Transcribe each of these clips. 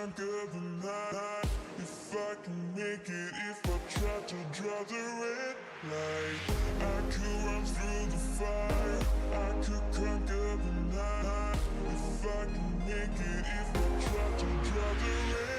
conquer the night, if I can make it, if I try to draw the red light, I could run through the fire, I could conquer the night, if I can make it, if I try to draw the red,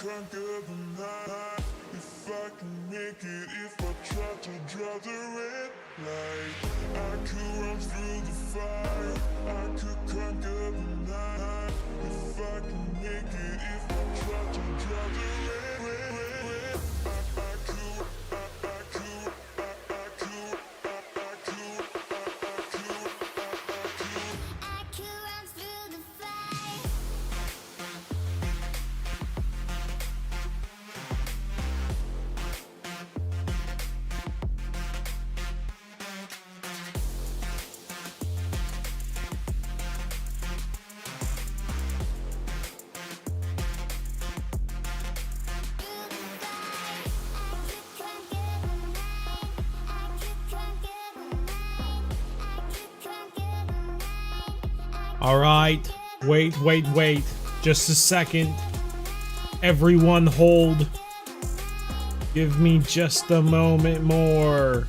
conquer the night, if I can make it, if I try to draw the red light, I could run through the fire, I could conquer the night, if I can make it, if I try to draw the red, I could run through the fire. All right, wait, just a second. Everyone hold. Give me just a moment more.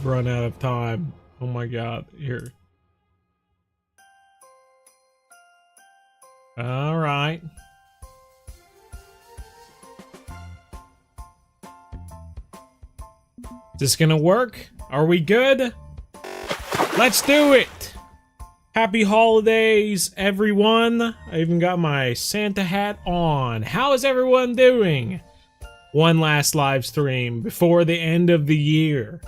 Run out of time. Oh my God, here. All right. Is this gonna work? Are we good? Let's do it! Happy holidays, everyone. I even got my Santa hat on. How is everyone doing? One last live stream before the end of the year.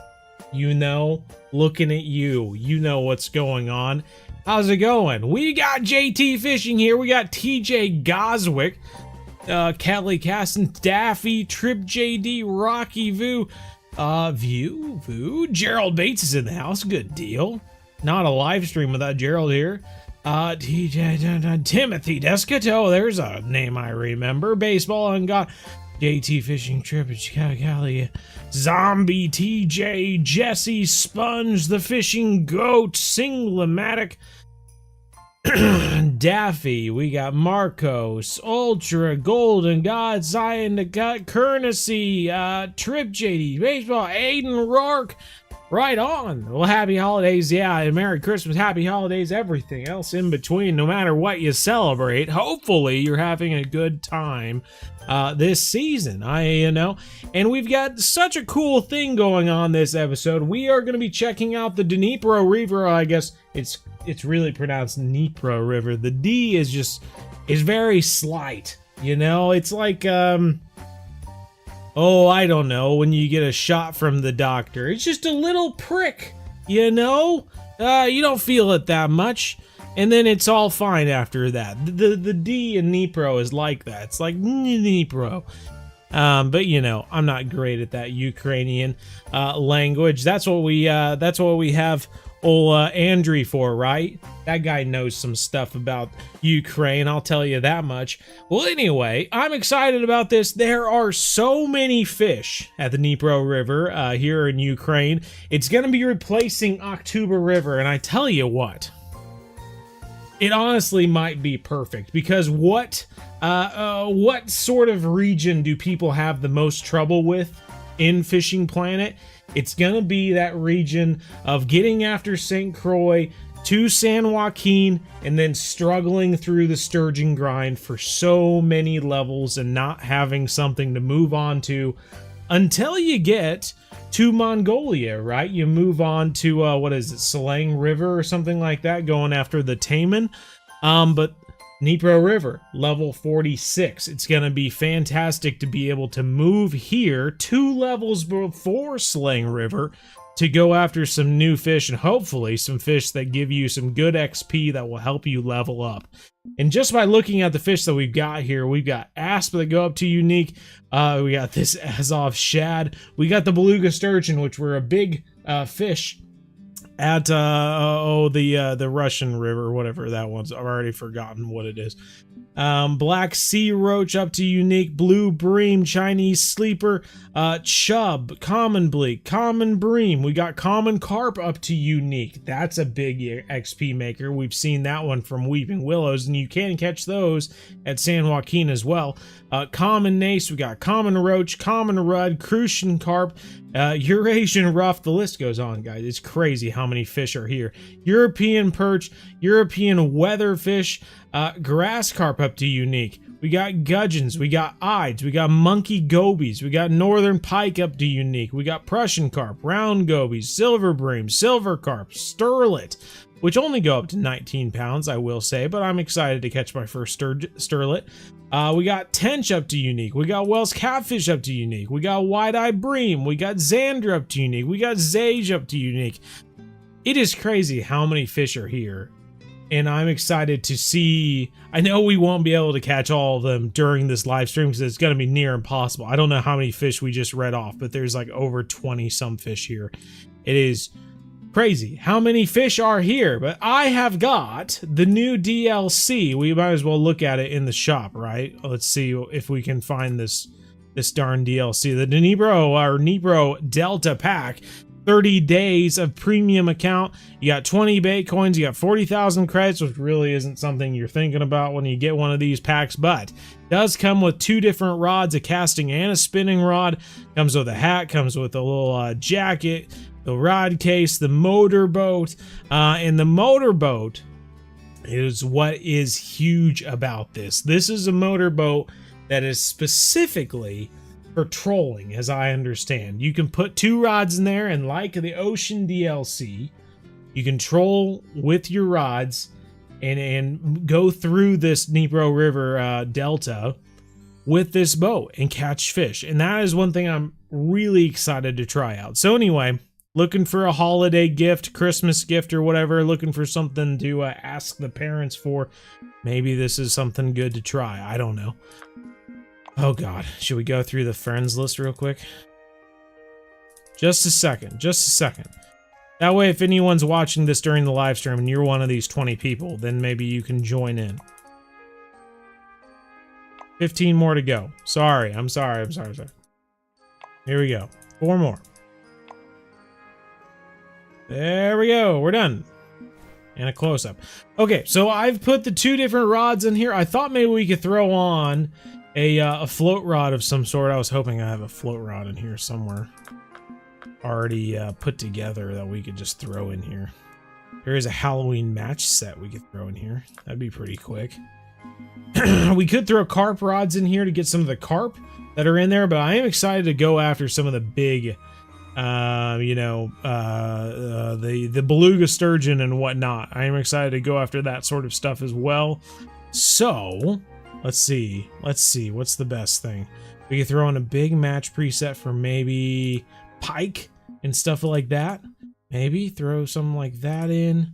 You know, looking at you. You know what's going on. How's it going? We got JT Fishing here. We got TJ Goswick, Kelly Casson, Daffy, Trip JD, Rocky Vu, Vu, Gerald Bates is in the house. Good deal. Not a live stream without Gerald here. TJ, Timothy Descato. There's a name I remember. Baseball and God. JT Fishing, Trip, Cali, Zombie, TJ, Jesse, Sponge, the Fishing Goat, Singlematic, Daffy, we got Marcos, Ultra, Golden God, Zion, the Gut, Courtesy, Trip JD, Baseball, Aiden Rourke. Right on. Well, happy holidays, yeah, and Merry Christmas, happy holidays, everything else in between, no matter what you celebrate. Hopefully, you're having a good time this season, and we've got such a cool thing going on this episode. We are going to be checking out the Dnipro River. I guess it's really pronounced Dnipro River. The D is very slight, it's like, oh, I don't know, when you get a shot from the doctor. It's just a little prick, you don't feel it that much, and then it's all fine after that. The D in Dnipro is like that. It's like Dnipro. But you know, I'm not great at that Ukrainian language. That's what we have old Andrew for, right? That guy knows some stuff about Ukraine, I'll tell you that much. Well, anyway, I'm excited about this. There are so many fish at the Dnipro River here in Ukraine. It's going to be replacing October River, and I tell you what, it honestly might be perfect, because what sort of region do people have the most trouble with in Fishing Planet? It's gonna be that region of getting after St. Croix to San Joaquin and then struggling through the sturgeon grind for so many levels and not having something to move on to until you get to Mongolia, right? You move on to what is it, Selang River or something like that, going after the Taman. But Dnipro River, level 46. It's going to be fantastic to be able to move here 2 levels before Selang River to go after some new fish, and hopefully some fish that give you some good XP that will help you level up. And just by looking at the fish that we've got here, we've got asp that go up to unique. We got this Azov shad. We got the beluga sturgeon, which were a big fish at the Russian river, whatever that one's. I've already forgotten what it is. Black sea roach up to unique, blue bream, Chinese sleeper, chub, common bleak, common bream. We got common carp up to unique. That's a big XP maker. We've seen that one from Weeping Willows, and you can catch those at San Joaquin as well. Common nace, we got common roach, common rudd, crucian carp, Eurasian ruff. The list goes on, guys. It's crazy how many fish are here. European perch, European weatherfish, grass carp up to unique. We got gudgeons, we got ides, we got monkey gobies, we got northern pike up to unique, we got Prussian carp, round gobies, silver bream, silver carp, sterlet, which only go up to 19 pounds, I will say, but I'm excited to catch my first sterlet. We got tench up to unique, we got Wells catfish up to unique, we got wide-eye bream, we got Xander up to unique, we got Zage up to unique. It is crazy how many fish are here, and I'm excited to see. I know we won't be able to catch all of them during this live stream because it's going to be near impossible. I don't know how many fish we just read off, but there's like over 20 some fish here. It is crazy how many fish are here, but I have got the new DLC. We might as well look at it in the shop, right? Let's see if we can find this darn DLC. The Dnipro Delta pack. 30 days of premium account. You got 20 bait coins, you got 40,000 credits, which really isn't something you're thinking about when you get one of these packs, but does come with 2 different rods, a casting and a spinning rod. Comes with a hat, comes with a little jacket, the rod case, the motorboat, and the motorboat is what is huge about this. This is a motorboat that is specifically for trolling, as I understand. You can put 2 rods in there, and like the Ocean DLC, you can troll with your rods and go through this Dnipro River Delta with this boat and catch fish. And that is one thing I'm really excited to try out. So anyway, looking for a holiday gift, Christmas gift or whatever, looking for something to ask the parents for. Maybe this is something good to try. I don't know. Oh god, should we go through the friends list real quick? Just a second. That way if anyone's watching this during the live stream and you're one of these 20 people, then maybe you can join in. 15 more to go. I'm sorry. Here we go. 4 more. There we go, we're done. And a close-up. Okay, so I've put the 2 different rods in here. I thought maybe we could throw on a float rod of some sort. I was hoping I have a float rod in here somewhere already put together that we could just throw in here. There is a Halloween match set we could throw in here. That'd be pretty quick. We could throw carp rods in here to get some of the carp that are in there, but I am excited to go after some of the big the beluga sturgeon and whatnot. I am excited to go after that sort of stuff as well. So let's see what's the best thing. We could throw in a big match preset for maybe pike and stuff like that. Maybe throw something like that in.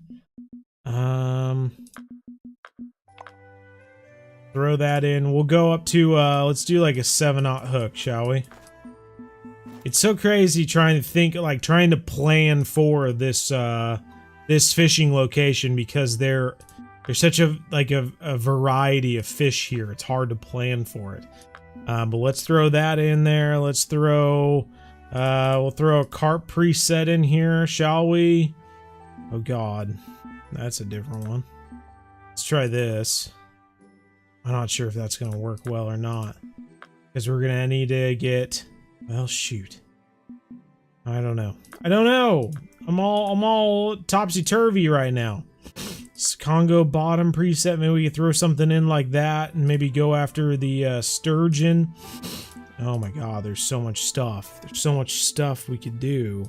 Throw throw that in. We'll go up to, let's do like a 7/0 hook, shall we? It's so crazy trying to think, like trying to plan for this, this fishing location because there's such a, like a variety of fish here. It's hard to plan for it. But let's throw that in there. Let's throw, we'll throw a carp preset in here, shall we? Oh God, that's a different one. Let's try this. I'm not sure if that's going to work well or not. Because we're going to need to get... Well, shoot. I don't know. I don't know! I'm all topsy-turvy right now. It's Congo bottom preset. Maybe we could throw something in like that and maybe go after the sturgeon. Oh my God, there's so much stuff. There's so much stuff we could do.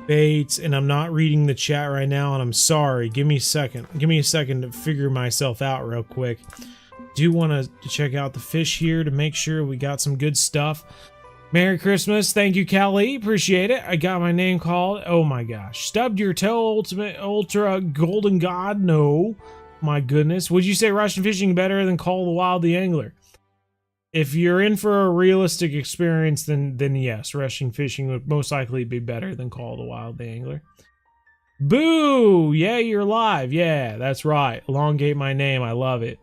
Baits, and I'm not reading the chat right now, and I'm sorry. Give me a second. Give me a second to figure myself out real quick. Do want to check out the fish here to make sure we got some good stuff. Merry Christmas. Thank you, Callie. Appreciate it. I got my name called. Oh my gosh. Stubbed your toe, ultimate ultra golden god. No. My goodness. Would you say Russian fishing better than Call the Wild the Angler? If you're in for a realistic experience, then yes, Russian fishing would most likely be better than Call the Wild the Angler. Boo! Yeah, you're live. Yeah, that's right. Elongate my name. I love it.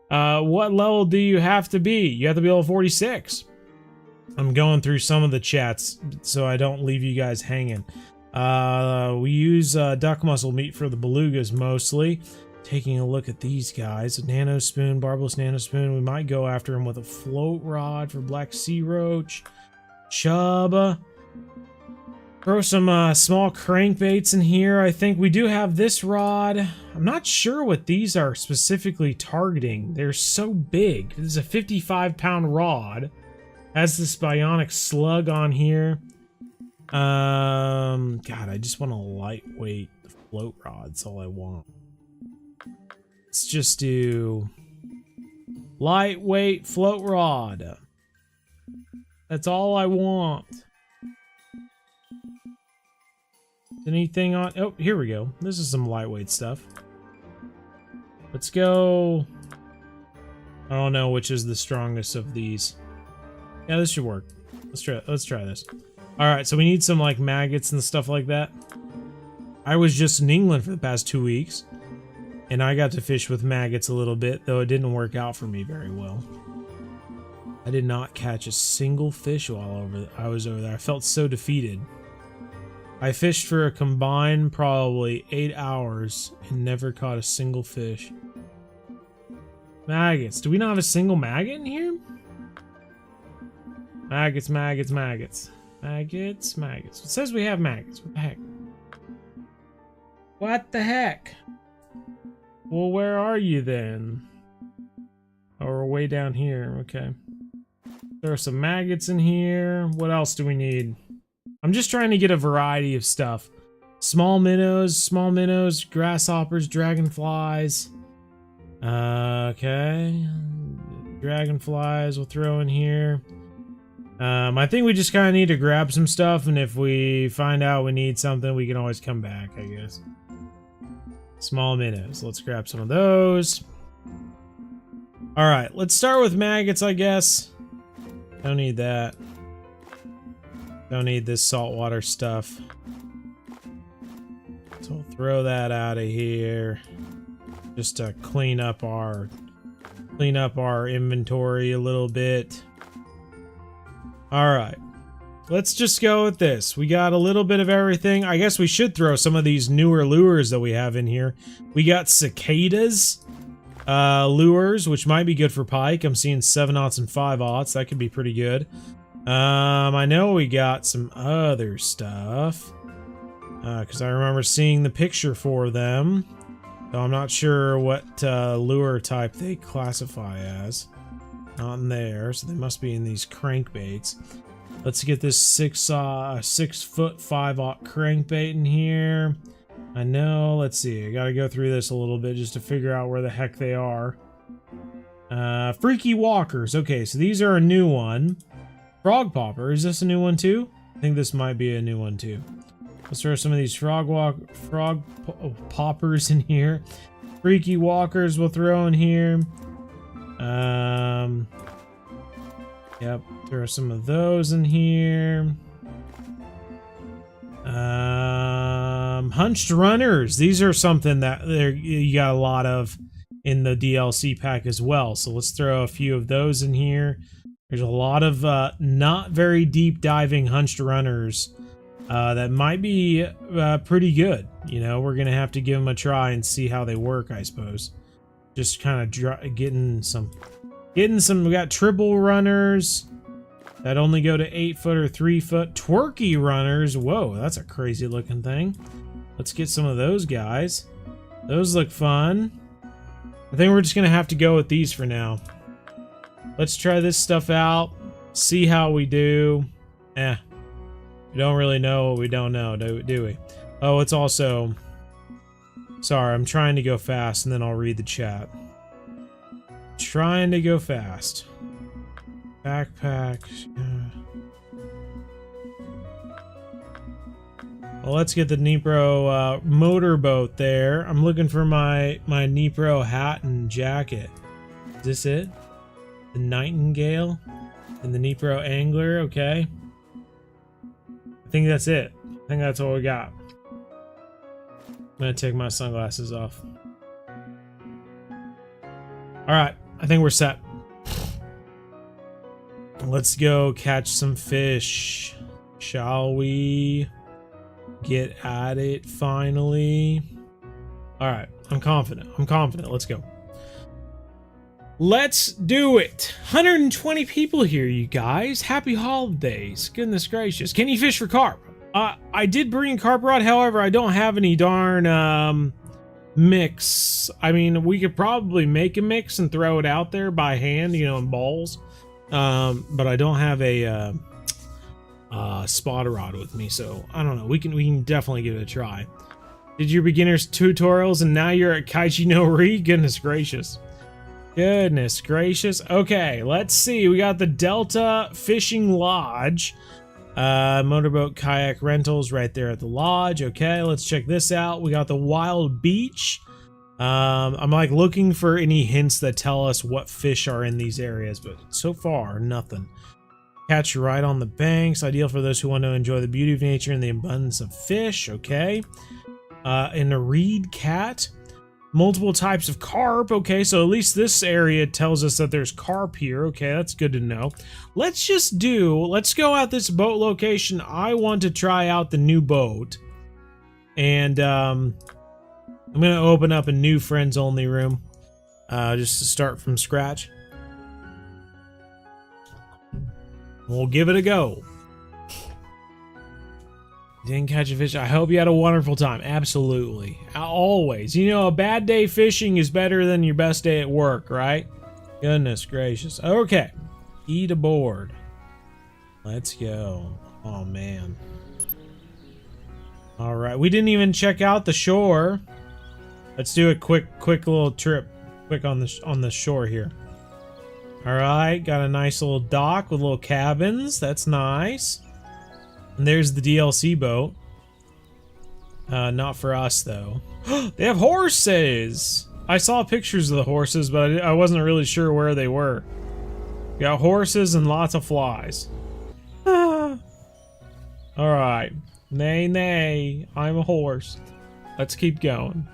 What level do you have to be? You have to be level 46. I'm going through some of the chats so I don't leave you guys hanging. We use duck muscle meat for the belugas mostly. Taking a look at these guys, a nano spoon, barbless nano spoon. We might go after him with a float rod for black sea roach. Chub. Throw some small crankbaits in here. I think we do have this rod. I'm not sure what these are specifically targeting. They're so big. This is a 55-pound rod. Has this bionic slug on here. God, I just want a lightweight float rod. That's all I want. Let's just do lightweight float rod. That's all I want. Anything on? Oh, here we go. This is some lightweight stuff. Let's go. I don't know which is the strongest of these. Yeah, this should work. Let's try this. All right, so we need some like maggots and stuff like that. I was just in England for the past 2 weeks. And I got to fish with maggots a little bit, though it didn't work out for me very well. I did not catch a single fish while I was over there. I felt so defeated. I fished for a combined probably 8 hours and never caught a single fish. Maggots. Do we not have a single maggot in here? Maggots, maggots, maggots. Maggots, maggots. It says we have maggots. What the heck? What the heck? Well, where are you then? Oh, we're way down here. Okay. There are some maggots in here. What else do we need? I'm just trying to get a variety of stuff. Small minnows, grasshoppers, dragonflies. Okay. Dragonflies we'll throw in here. I think we just kind of need to grab some stuff, and if we find out we need something, we can always come back, I guess. Small minnows. Let's grab some of those. Alright, let's start with maggots, I guess. Don't need that. Don't need this saltwater stuff. So we'll throw that out of here. Just to clean up our inventory a little bit. Alright. Let's just go with this. We got a little bit of everything. I guess we should throw some of these newer lures that we have in here. We got cicadas lures, which might be good for pike. I'm seeing 7/0 and 5/0. That could be pretty good. I know we got some other stuff. Because I remember seeing the picture for them. Though I'm not sure what lure type they classify as. Not in there, so they must be in these crankbaits. Let's get this 6'5" 5/0 crankbait in here. I know, let's see, I gotta go through this a little bit just to figure out where the heck they are. Freaky walkers. Okay, so these are a new one. Frog popper, is this a new one too? I think this might be a new one too. Let's throw some of these frog poppers in here. Freaky walkers we'll throw in here. Yep, throw some of those in here. Hunched runners. These are something that you got a lot of in the DLC pack as well. So let's throw a few of those in here. There's a lot of not very deep diving hunched runners that might be pretty good. You know, we're gonna have to give them a try and see how they work, I suppose. Just kind of getting some. We got triple runners that only go to 8 foot or 3 foot. Twerky runners. Whoa, that's a crazy looking thing. Let's get some of those guys. Those look fun. I think we're just gonna have to go with these for now. Let's try this stuff out. See how we do. We don't really know what we don't know, do we? Oh, it's also... Sorry, I'm trying to go fast and then I'll read the chat. Trying to go fast. Backpack. Well, let's get the Dnipro motorboat there. I'm looking for my Dnipro hat and jacket. Is this it? The Nightingale and the Dnipro angler. Okay. I think that's it. I think that's all we got. I'm gonna take my sunglasses off. All right, I think we're set. Let's go catch some fish. Shall we get at it finally? All right, I'm confident. Let's go. Let's do it. 120 people here, you guys. Happy holidays. Goodness gracious. Can you fish for carp? I did bring a carp rod, however, I don't have any darn mix. I mean, we could probably make a mix and throw it out there by hand, you know, in balls. But I don't have a spotter rod with me, so I don't know. We can definitely give it a try. Did your beginner's tutorials and now you're at Kaiji no Ri? Goodness gracious. Goodness gracious. Okay, let's see. We got the Delta Fishing Lodge. Motorboat kayak rentals right there at the lodge. Okay, let's check this out. We got the Wild Beach. I'm like looking for any hints that tell us what fish are in these areas, but so far, nothing. Catch right on the banks. Ideal for those who want to enjoy the beauty of nature and the abundance of fish. Okay. In a reed cat. Multiple types of carp. Okay, so at least this area tells us that there's carp here. Okay, that's good to know. Let's go at this boat location. I want to try out the new boat. And I'm going to open up a new friends only room. Just to start from scratch. We'll give it a go. Didn't catch a fish. I hope you had a wonderful time. Absolutely. Always. You know, a bad day fishing is better than your best day at work, right? Goodness gracious. Okay. Eat aboard. Let's go. Oh, man. All right. We didn't even check out the shore. Let's do a quick little trip. Quick on the shore here. All right. Got a nice little dock with little cabins. That's nice. And there's the DLC boat. Not for us, though. They have horses! I saw pictures of the horses, but I wasn't really sure where they were. Got horses and lots of flies. Alright. Nay, nay. I'm a horse. Let's keep going.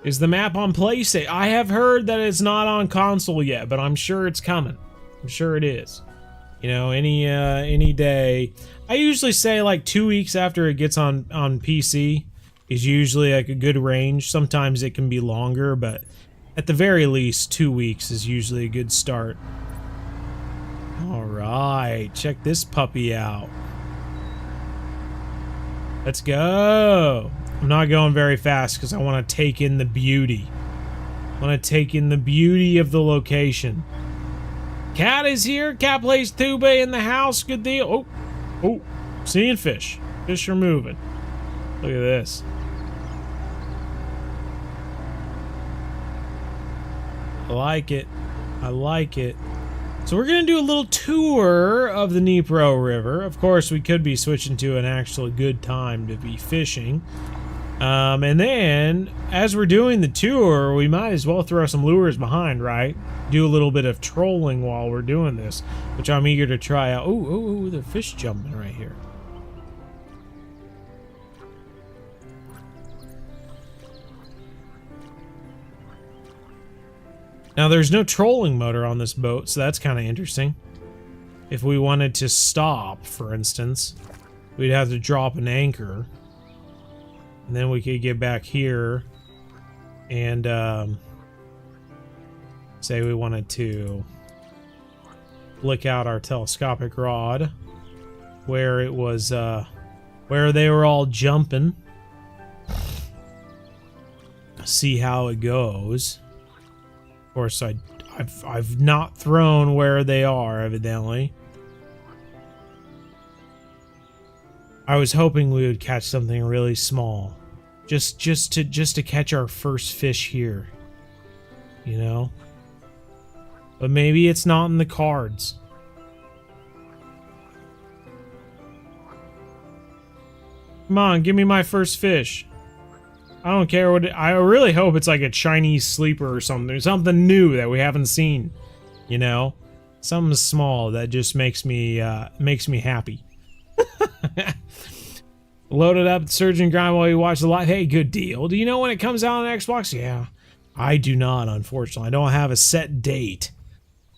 Is the map on PlayStation? I have heard that it's not on console yet, but I'm sure it's coming. I'm sure it is. You know, any day. I usually say like 2 weeks after it gets on PC is usually like a good range. Sometimes it can be longer, but at the very least 2 weeks is usually a good start. All right, check this puppy out. Let's go. I'm not going very fast because I want to take in the beauty. I want to take in the beauty of the location. Cat is here. Cat plays tuba in the house. Good deal. Oh, seeing fish. Fish are moving. Look at this. I like it. I like it. So we're going to do a little tour of the Dnipro River. Of course, we could be switching to an actual good time to be fishing. And then, as we're doing the tour, we might as well throw some lures behind, right? Do a little bit of trolling while we're doing this, which I'm eager to try out. Oh, the fish jumping right here. Now, there's no trolling motor on this boat, so that's kind of interesting. If we wanted to stop, for instance, we'd have to drop an anchor. And then we could get back here and say we wanted to flick out our telescopic rod where it was where they were all jumping. See how it goes. Of course, I've not thrown where they are, evidently. I was hoping we would catch something really small, just to catch our first fish here, you know. But maybe it's not in the cards. Come on, give me my first fish. I don't care what I really hope it's like a Chinese sleeper or something new that we haven't seen, you know, something small that just makes me happy. Load it up, surge and grind while you watch the live. Hey, good deal. Do you know when it comes out on Xbox? Yeah, I do not, unfortunately. I don't have a set date.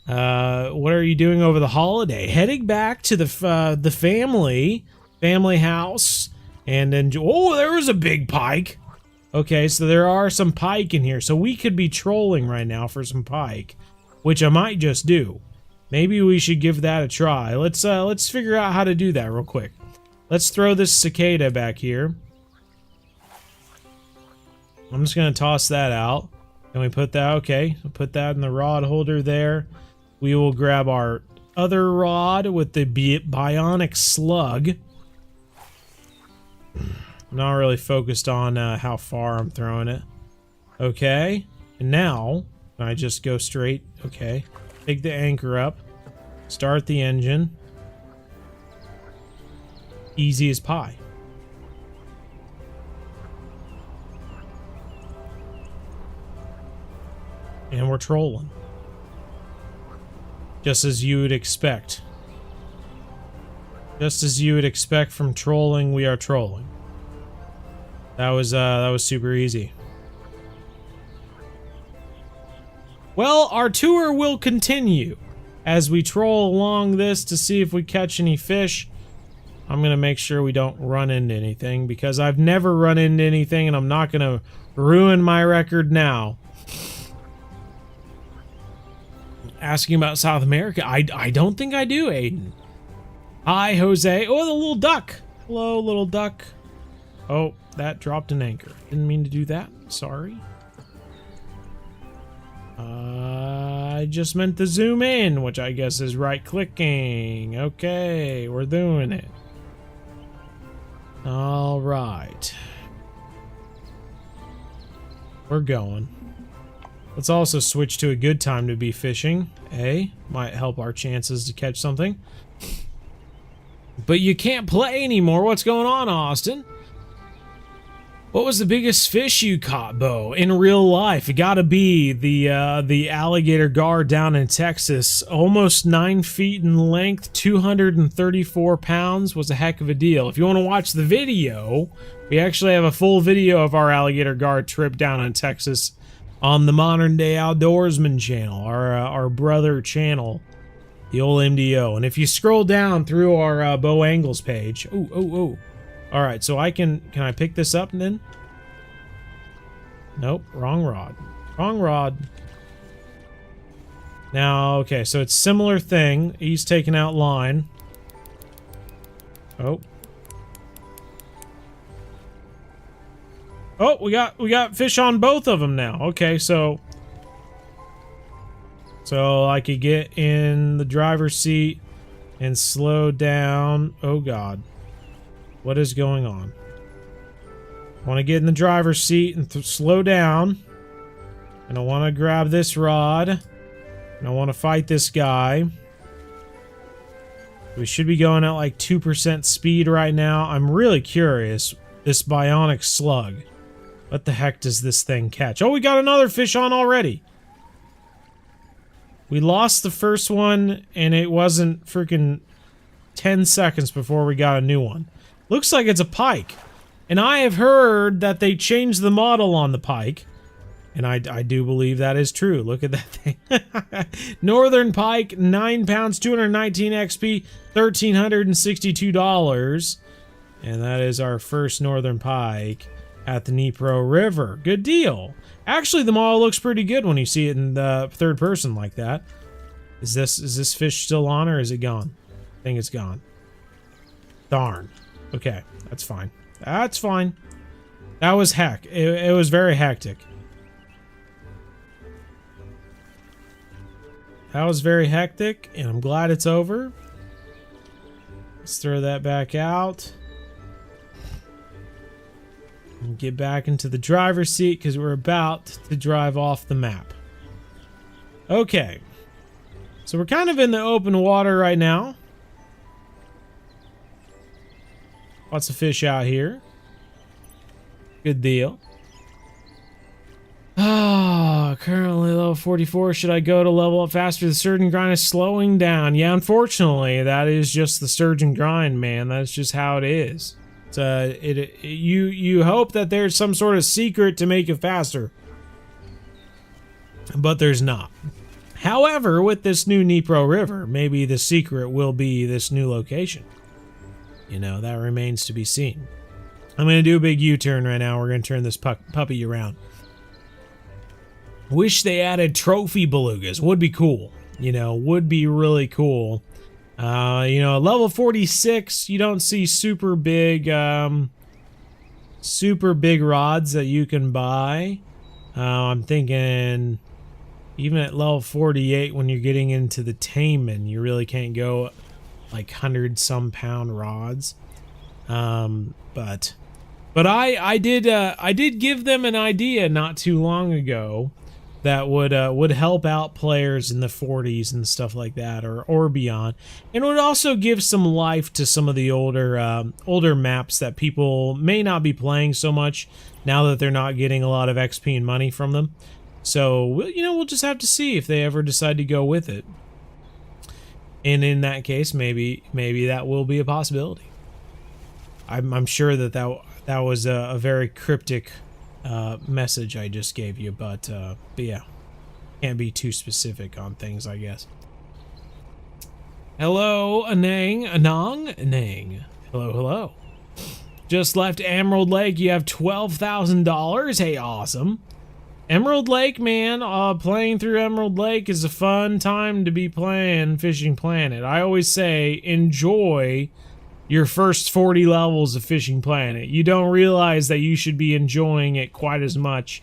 What are you doing over the holiday? Heading back to the family house, and then oh, there was a big pike. Okay, so there are some pike in here, so we could be trolling right now for some pike, which I might just do. Maybe we should give that a try. Let's figure out how to do that real quick. Let's throw this cicada back here. I'm just gonna toss that out. Can we put that? Okay, we'll put that in the rod holder there. We will grab our other rod with the bionic slug. I'm not really focused on how far I'm throwing it. Okay, and now can I just go straight? Okay, take the anchor up, start the engine. Easy as pie. And we're trolling. Just as you would expect. Just as you would expect from trolling, we are trolling. That was super easy. Well, our tour will continue as we troll along this to see if we catch any fish. I'm going to make sure we don't run into anything because I've never run into anything and I'm not going to ruin my record now. Asking about South America, I don't think I do, Aiden. Hi, Jose. Oh, the little duck. Hello, little duck. Oh, that dropped an anchor. Didn't mean to do that. Sorry. I just meant to zoom in, which I guess is right-clicking. Okay, we're doing it. All right. We're going. Let's also switch to a good time to be fishing. Might help our chances to catch something. But you can't play anymore. What's going on, Austin? What was the biggest fish you caught, Bo, in real life? It gotta be the alligator gar down in Texas. Almost 9 feet in length, 234 pounds. Was a heck of a deal. If you want to watch the video, we actually have a full video of our alligator gar trip down in Texas on the Modern Day Outdoorsman channel, our brother channel, the old MDO. And if you scroll down through our Bo Angles page, oh. All right, so can I pick this up then? Nope, wrong rod. Wrong rod. Now, okay, so it's similar thing. He's taking out line. Oh. Oh, we got fish on both of them now. Okay, so I could get in the driver's seat and slow down. Oh God. What is going on? I want to get in the driver's seat and slow down. And I want to grab this rod. And I want to fight this guy. We should be going at like 2% speed right now. I'm really curious this bionic slug. What the heck does this thing catch? Oh, we got another fish on already. We lost the first one, and it wasn't freaking 10 seconds before we got a new one. Looks like it's a pike. And I have heard that they changed the model on the pike. And I do believe that is true. Look at that thing. Northern pike, 9 pounds, 219 XP, $1,362. And that is our first northern pike at the Dnipro River. Good deal. Actually, the model looks pretty good when you see it in the third person like that. Is this fish still on, or is it gone? I think it's gone. Darn. Okay, that's fine. That's fine. That was heck. It was very hectic. That was very hectic, and I'm glad it's over. Let's throw that back out. And get back into the driver's seat because we're about to drive off the map. Okay. So we're kind of in the open water right now. Lots of fish out here. Good deal. Ah, currently level 44. Should I go to level up faster? The surge grind is slowing down. Yeah, unfortunately, that is just the surge grind, man. That's just how it is. You hope that there's some sort of secret to make it faster, but there's not. However, with this new Dnipro River, maybe the secret will be this new location. You know, that remains to be seen. I'm going to do a big U-turn right now. We're going to turn this puppy around. Wish they added trophy belugas. Would be cool. You know, would be really cool. You know, at level 46, you don't see super big rods that you can buy. I'm thinking even at level 48, when you're getting into the Taiman, you really can't go like 100-some pound rods. But I did give them an idea not too long ago that would help out players in the 40s and stuff like that, or beyond, and would also give some life to some of the older maps that people may not be playing so much now that they're not getting a lot of XP and money from them. So we'll just have to see if they ever decide to go with it, and in that case, maybe that will be a possibility. I'm sure that was a very cryptic message I just gave you, but yeah, can't be too specific on things, I guess. Hello, Anang. Hello. Just left Emerald Lake. You have $12,000. Hey, awesome. Emerald Lake, man. Playing through Emerald Lake is a fun time to be playing Fishing Planet. I always say enjoy your first 40 levels of Fishing Planet. You don't realize that you should be enjoying it quite as much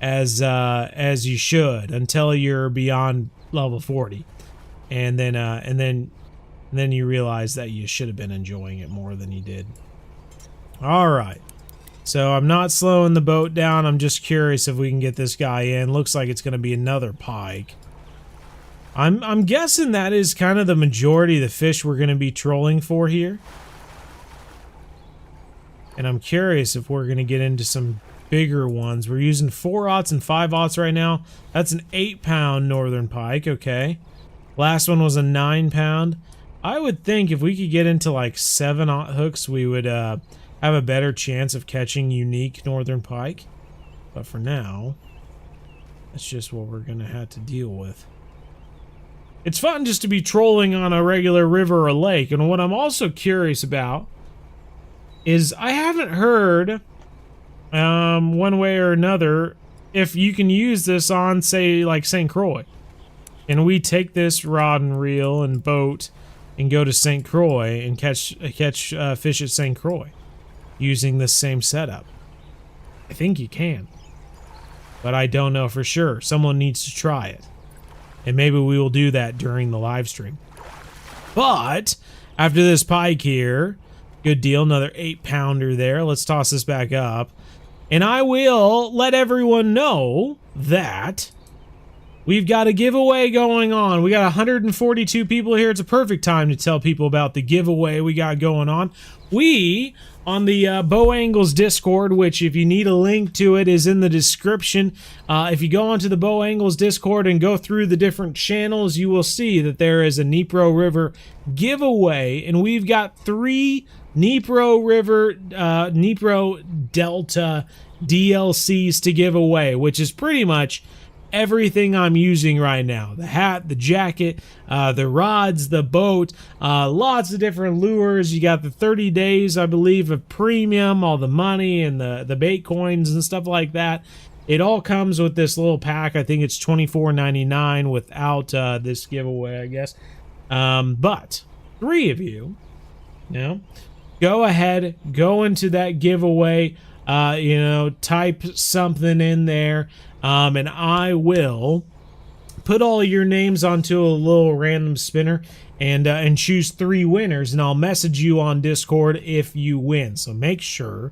as you should until you're beyond level 40, and then you realize that you should have been enjoying it more than you did. All right, so I'm not slowing the boat down. I'm just curious if we can get this guy in. Looks like it's going to be another pike. I'm guessing that is kind of the majority of the fish we're going to be trolling for here. And I'm curious if we're going to get into some bigger ones. We're using 4/0 and 5/0 right now. That's an 8-pound northern pike, okay. Last one was a 9-pound. I would think if we could get into like 7/0 hooks, we would have a better chance of catching unique northern pike. But for now, that's just what we're going to have to deal with. It's fun just to be trolling on a regular river or lake, and what I'm also curious about is I haven't heard, one way or another, if you can use this on, say, like St. Croix. And we take this rod and reel and boat and go to St. Croix and catch fish at St. Croix using this same setup. I think you can, but I don't know for sure. Someone needs to try it. And maybe we will do that during the live stream. But after this pike here, good deal, another 8-pounder there. Let's toss this back up. And I will let everyone know that we've got a giveaway going on. We got 142 people here. It's a perfect time to tell people about the giveaway we got going on. we on the Bow Angles Discord, which if you need a link to it is in the description. If you go onto the Bow Angles Discord and go through the different channels, you will see that there is a Dnipro River giveaway, and we've got 3 Dnipro River, Dnipro Delta DLCs to give away, which is pretty much everything I'm using right now. The hat, the jacket, the rods, the boat, lots of different lures. You got the 30 days, I believe, of premium, all the money and the bait coins and stuff like that. It all comes with this little pack. I think it's $24.99 without this giveaway, I guess. But 3 of you know, go ahead, go into that giveaway, type something in there, and I will put all your names onto a little random spinner and choose 3 winners, and I'll message you on Discord if you win. So make sure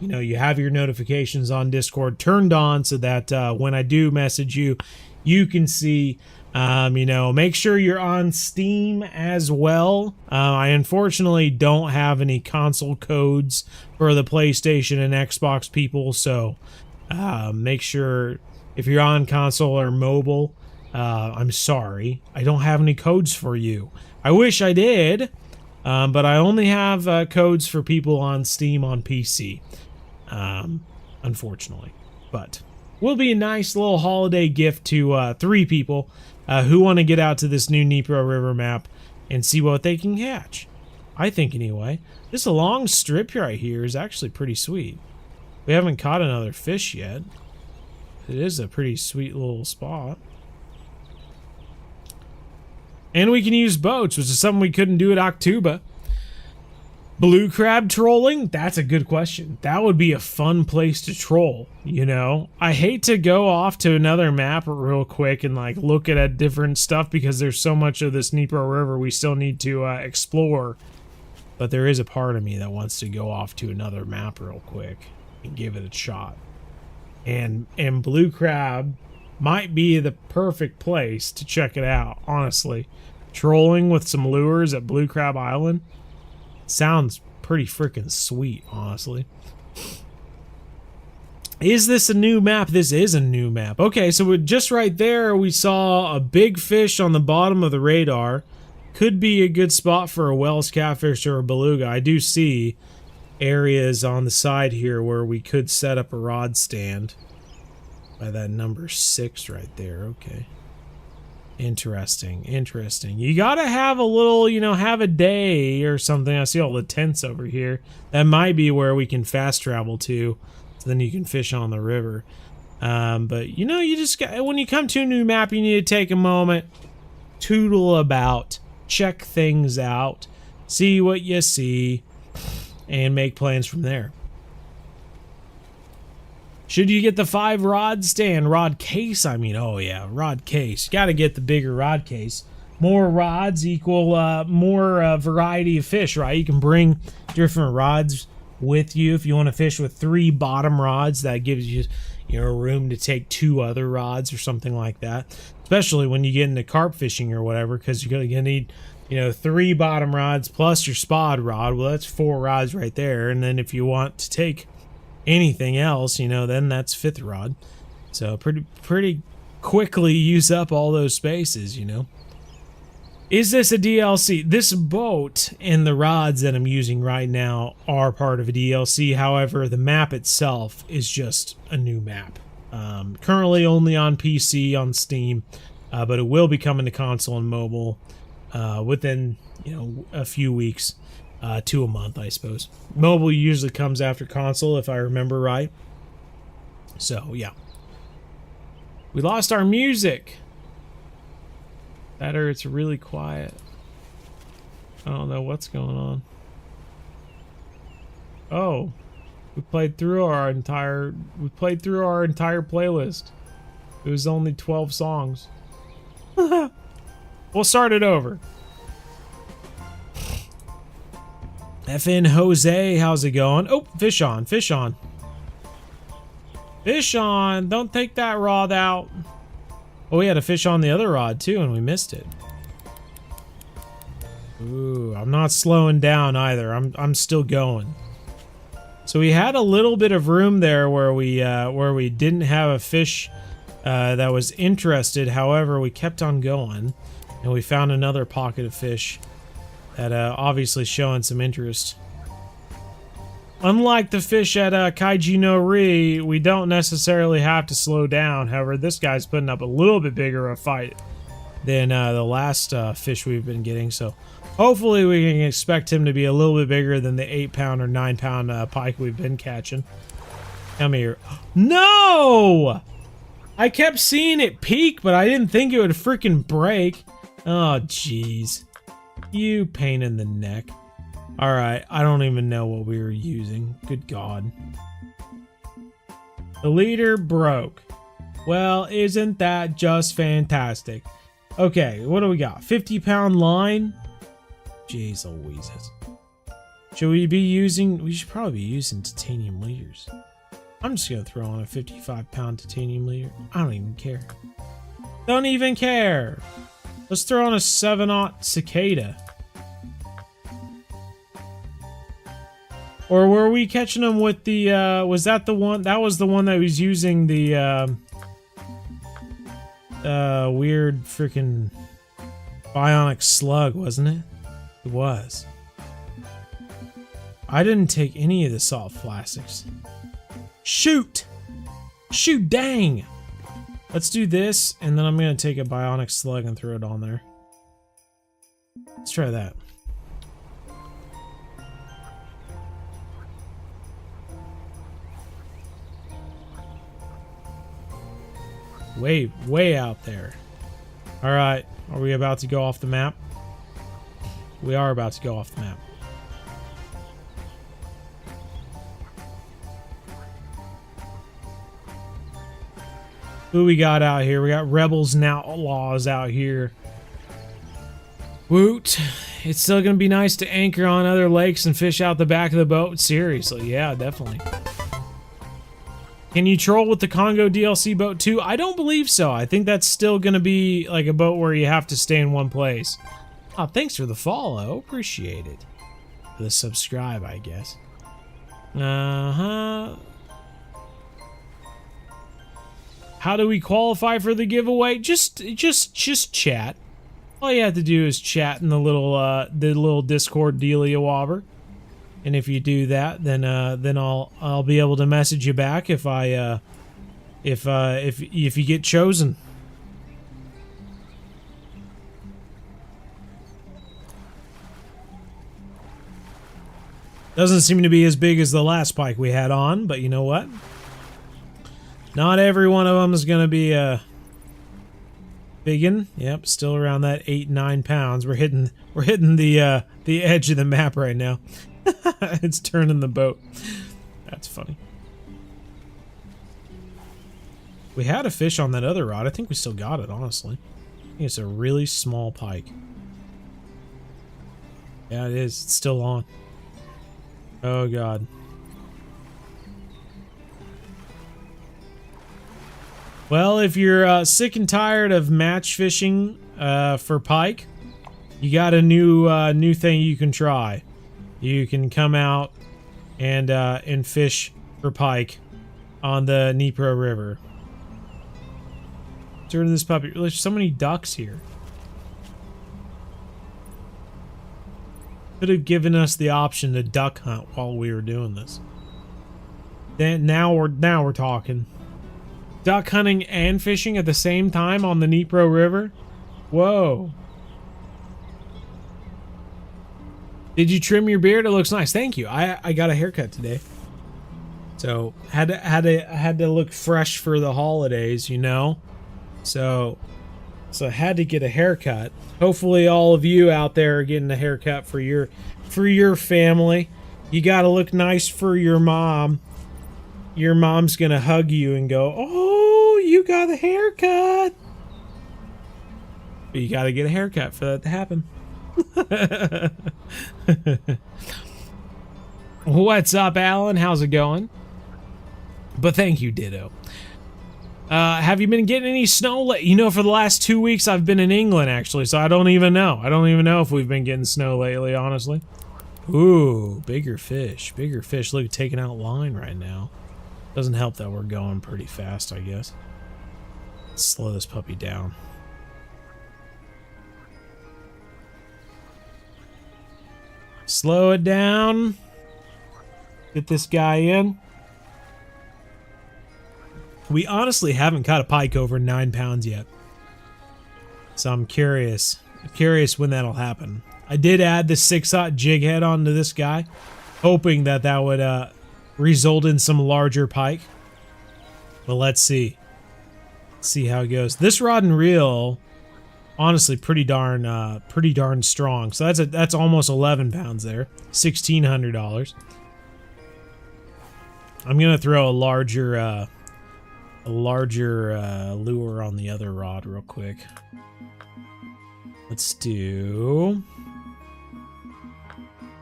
you have your notifications on Discord turned on so that when I do message you, you can see. Make sure you're on Steam as well. I unfortunately don't have any console codes for the PlayStation and Xbox people, so make sure if you're on console or mobile, I'm sorry, I don't have any codes for you. I wish I did, but I only have codes for people on Steam on PC, unfortunately. But will be a nice little holiday gift to 3 people who want to get out to this new Dnipro River map and see what they can catch. I think anyway. This long strip right here is actually pretty sweet. We haven't caught another fish yet. It is a pretty sweet little spot. And we can use boats, which is something we couldn't do at Octuba. Blue crab trolling? That's a good question. That would be a fun place to troll, I hate to go off to another map real quick and look at different stuff because there's so much of this Dnipro River we still need to explore. But there is a part of me that wants to go off to another map real quick and give it a shot. And blue crab might be the perfect place to check it out, honestly. Trolling with some lures at Blue Crab Island sounds pretty freaking sweet, honestly. Is this a new map? This is a new map. Okay, so just right there, we saw a big fish on the bottom of the radar. Could be a good spot for a Wells catfish or a beluga. I do see areas on the side here where we could set up a rod stand by that number 6 right there. Okay. Interesting. You gotta have a little, have a day or something. I see all the tents over here. That might be where we can fast travel to, so then you can fish on the river. But you just got, when you come to a new map, you need to take a moment, tootle about, check things out, see what you see, and make plans from there. Should you get the 5 rod stand, rod case? Oh yeah, rod case. Got to get the bigger rod case. More rods equal more variety of fish, right? You can bring different rods with you if you want to fish with 3 bottom rods. That gives you, room to take 2 other rods or something like that. Especially when you get into carp fishing or whatever, because you're gonna need, 3 bottom rods plus your spod rod. Well, that's 4 rods right there. And then if you want to take anything else, then that's 5th rod. So pretty quickly use up all those spaces, Is this a DLC? This boat and the rods that I'm using right now are part of a DLC. However, the map itself is just a new map. Currently only on PC, on Steam, but it will be coming to console and mobile within, a few weeks. To a month, I suppose. Mobile usually comes after console, if I remember right. So, yeah. We lost our music. That or it's really quiet. I don't know what's going on. Oh. We played through our entire playlist. It was only 12 songs. We'll start it over. FN Jose, how's it going? Oh, fish on. Fish on. Don't take that rod out. Oh, we had a fish on the other rod too, and we missed it. Ooh, I'm not slowing down either. I'm still going. So we had a little bit of room there where we didn't have a fish that was interested. However, we kept on going, and we found another pocket of fish that obviously showing some interest. Unlike the fish at Kaiji no Ri, we don't necessarily have to slow down. However, this guy's putting up a little bit bigger a fight than the last fish we've been getting. So hopefully we can expect him to be a little bit bigger than the 8-pound or 9-pound pike we've been catching. Come here. No! I kept seeing it peak, but I didn't think it would freaking break. Oh, jeez. You pain in the neck. Alright, I don't even know what we were using. Good God. The leader broke. Well, isn't that just fantastic? Okay, what do we got? 50-pound line? Jeez Louises. Should we be using... We should probably be using titanium leaders. I'm just gonna throw on a 55-pound titanium leader. I don't even care. Don't even care! Let's throw on a 7/0 cicada. Or were we catching them with the, was that the one? That was the one that was using the, weird freaking bionic slug, wasn't it? It was. I didn't take any of the soft plastics. Shoot! Shoot, dang! Let's do this, and then I'm gonna take a bionic slug and throw it on there. Let's try that. Way out there. Alright, are we about to go off the map? We are about to go off the map. Who we got out here? We got rebels and outlaws out here. Woot. It's still gonna be nice to anchor on other lakes and fish out the back of the boat. Seriously, yeah, definitely. Can you troll with the Congo DLC boat too? I don't believe so. I think that's still gonna be like a boat where you have to stay in one place. Oh, thanks for the follow. Appreciate it. For the subscribe, I guess. Uh-huh. How do we qualify for the giveaway? Just chat. All you have to do is chat in the little Discord dealia wobber. And if you do that, then I'll be able to message you back if you get chosen. Doesn't seem to be as big as the last pike we had on, but you know what? Not every one of them is gonna be a biggin. Yep, still around that 8-9 pounds. We're hitting the edge of the map right now. It's turning the boat. That's funny. We had a fish on that other rod. I think we still got it, honestly. I think it's a really small pike. Yeah, it is. It's still on. Oh, God. Well, if you're sick and tired of match fishing for pike, you got a new thing you can try. You can come out and fish for pike on the Dnipro River. Turn this puppy. There's so many ducks here. Could have given us the option to duck hunt while we were doing this. Then now we're talking. Duck hunting and fishing at the same time on the Dnipro River? Whoa. Did you trim your beard? It looks nice. Thank you. I got a haircut today. So had to look fresh for the holidays, you know? So I had to get a haircut. Hopefully all of you out there are getting a haircut for your family. You got to look nice for your mom. Your mom's going to hug you and go, "Oh, you got a haircut." But you got to get a haircut for that to happen. What's up, Alan? How's it going? But thank you, Ditto. Have you been getting any snow? You know, for the last 2 weeks I've been in England, actually, so I don't even know. I don't even know if we've been getting snow lately, honestly. Ooh, bigger fish. Bigger fish. Look, taking out line right now. Doesn't help that we're going pretty fast, I guess. Let's slow this puppy down. Slow it down. Get this guy in. We honestly haven't caught a pike over 9 pounds yet. So I'm curious. I'm curious when that'll happen. I did add the 6/0 jig head onto this guy, hoping that that would result in some larger pike. But let's see. Let's see how it goes. This rod and reel, honestly, pretty darn strong. So that's almost 11 pounds there. $1,600. I'm gonna throw a larger lure on the other rod real quick. Let's do...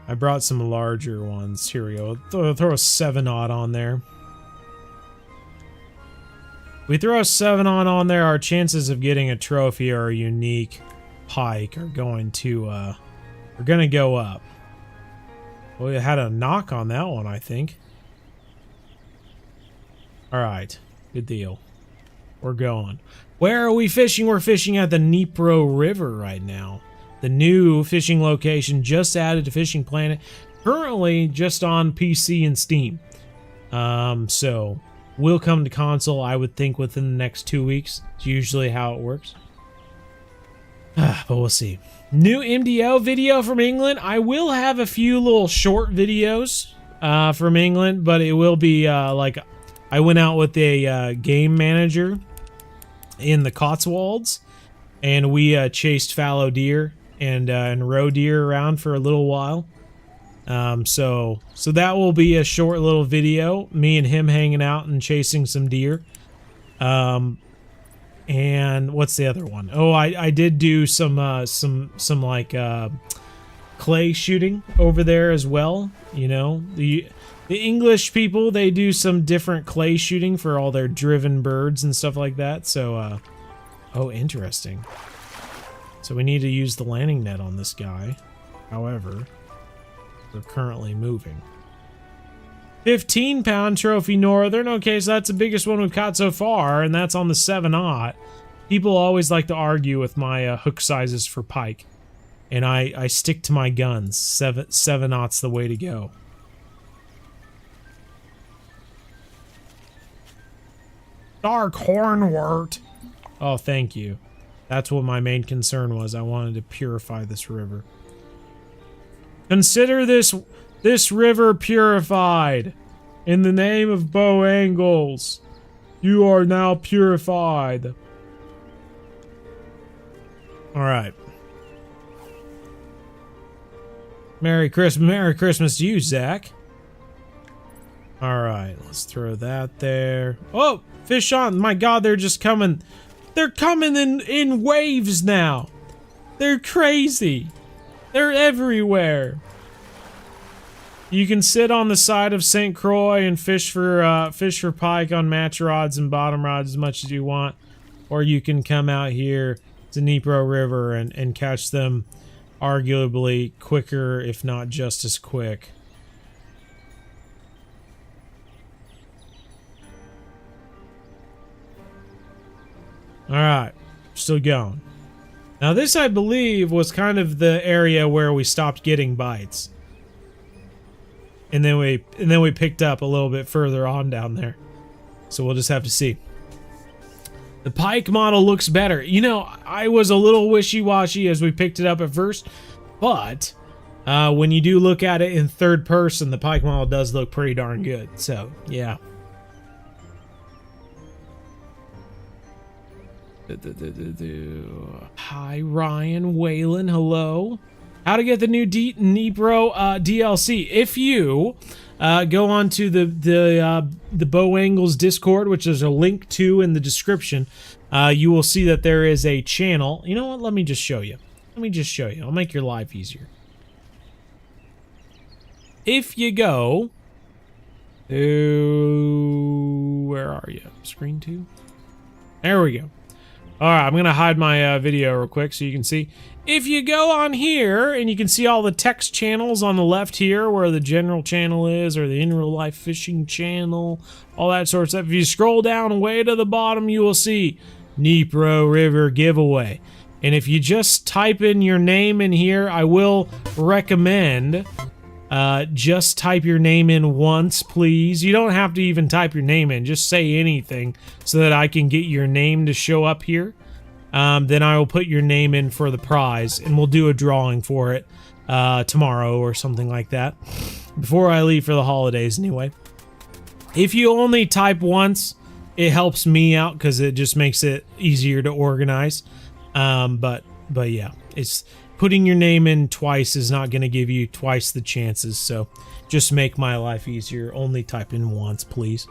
I brought some larger ones. Here we go. Throw a 7/0 on there. We throw a 7/0 on there, our chances of getting a trophy or a unique pike are going to go up. Well, we had a knock on that one, I think. All right, good deal. We're going. Where are we fishing? We're fishing at the Dnipro River right now. The new fishing location just added to Fishing Planet. Currently just on PC and Steam. So will come to console, I would think, within the next 2 weeks. It's usually how it works. But we'll see. New MDO video from England. I will have a few little short videos from England, but it will be like I went out with a game manager in the Cotswolds, and we chased fallow deer and roe deer around for a little while. So that will be a short little video, me and him hanging out and chasing some deer. And what's the other one? Oh, I did do some like clay shooting over there as well. You know, the English people, they do some different clay shooting for all their driven birds and stuff like that. So oh, interesting. So we need to use the landing net on this guy. However, they're currently moving. 15-pound trophy northern. Okay, so that's the biggest one we've caught so far, and that's on the 7/0. People always like to argue with my hook sizes for pike, and I stick to my guns. 7/0's the way to go. Dark hornwort. Oh, thank you. That's what my main concern was. I wanted to purify this river. Consider this river purified. In the name of bow angles, you are now purified. All right. Merry Christmas to you, Zach. All right, let's throw that there. Oh, fish on. My God, they're just coming. They're coming in waves now. They're crazy. They're everywhere. You can sit on the side of St. Croix and fish for pike on match rods and bottom rods as much as you want, or you can come out here to Dnipro River and catch them arguably quicker, if not just as quick. All right, still going. Now this, I believe, was kind of the area where we stopped getting bites. And then we picked up a little bit further on down there. So we'll just have to see. The pike model looks better. You know, I was a little wishy-washy as we picked it up at first, but when you do look at it in third person, the pike model does look pretty darn good. So, yeah. Hi, Ryan Whalen. Hello. How to get the new Dnipro DLC? If you go onto the Bow Angles Discord, which is a link to in the description, you will see that there is a channel. You know what? Let me just show you. Let me just show you. I'll make your life easier. If you go to, where are you? Screen 2. There we go. All right, I'm going to hide my video real quick so you can see. If you go on here, and you can see all the text channels on the left here, where the general channel is, or the in real life fishing channel, all that sort of stuff. If you scroll down way to the bottom, you will see Dnipro River giveaway. And if you just type in your name in here, I will recommend just type your name in once, please. You don't have to even type your name in. Just say anything so that I can get your name to show up here. Then I will put your name in for the prize, and we'll do a drawing for it tomorrow or something like that. Before I leave for the holidays, anyway. If you only type once, it helps me out because it just makes it easier to organize. But yeah, it's putting your name in twice is not going to give you twice the chances. So just make my life easier. Only type in once, please.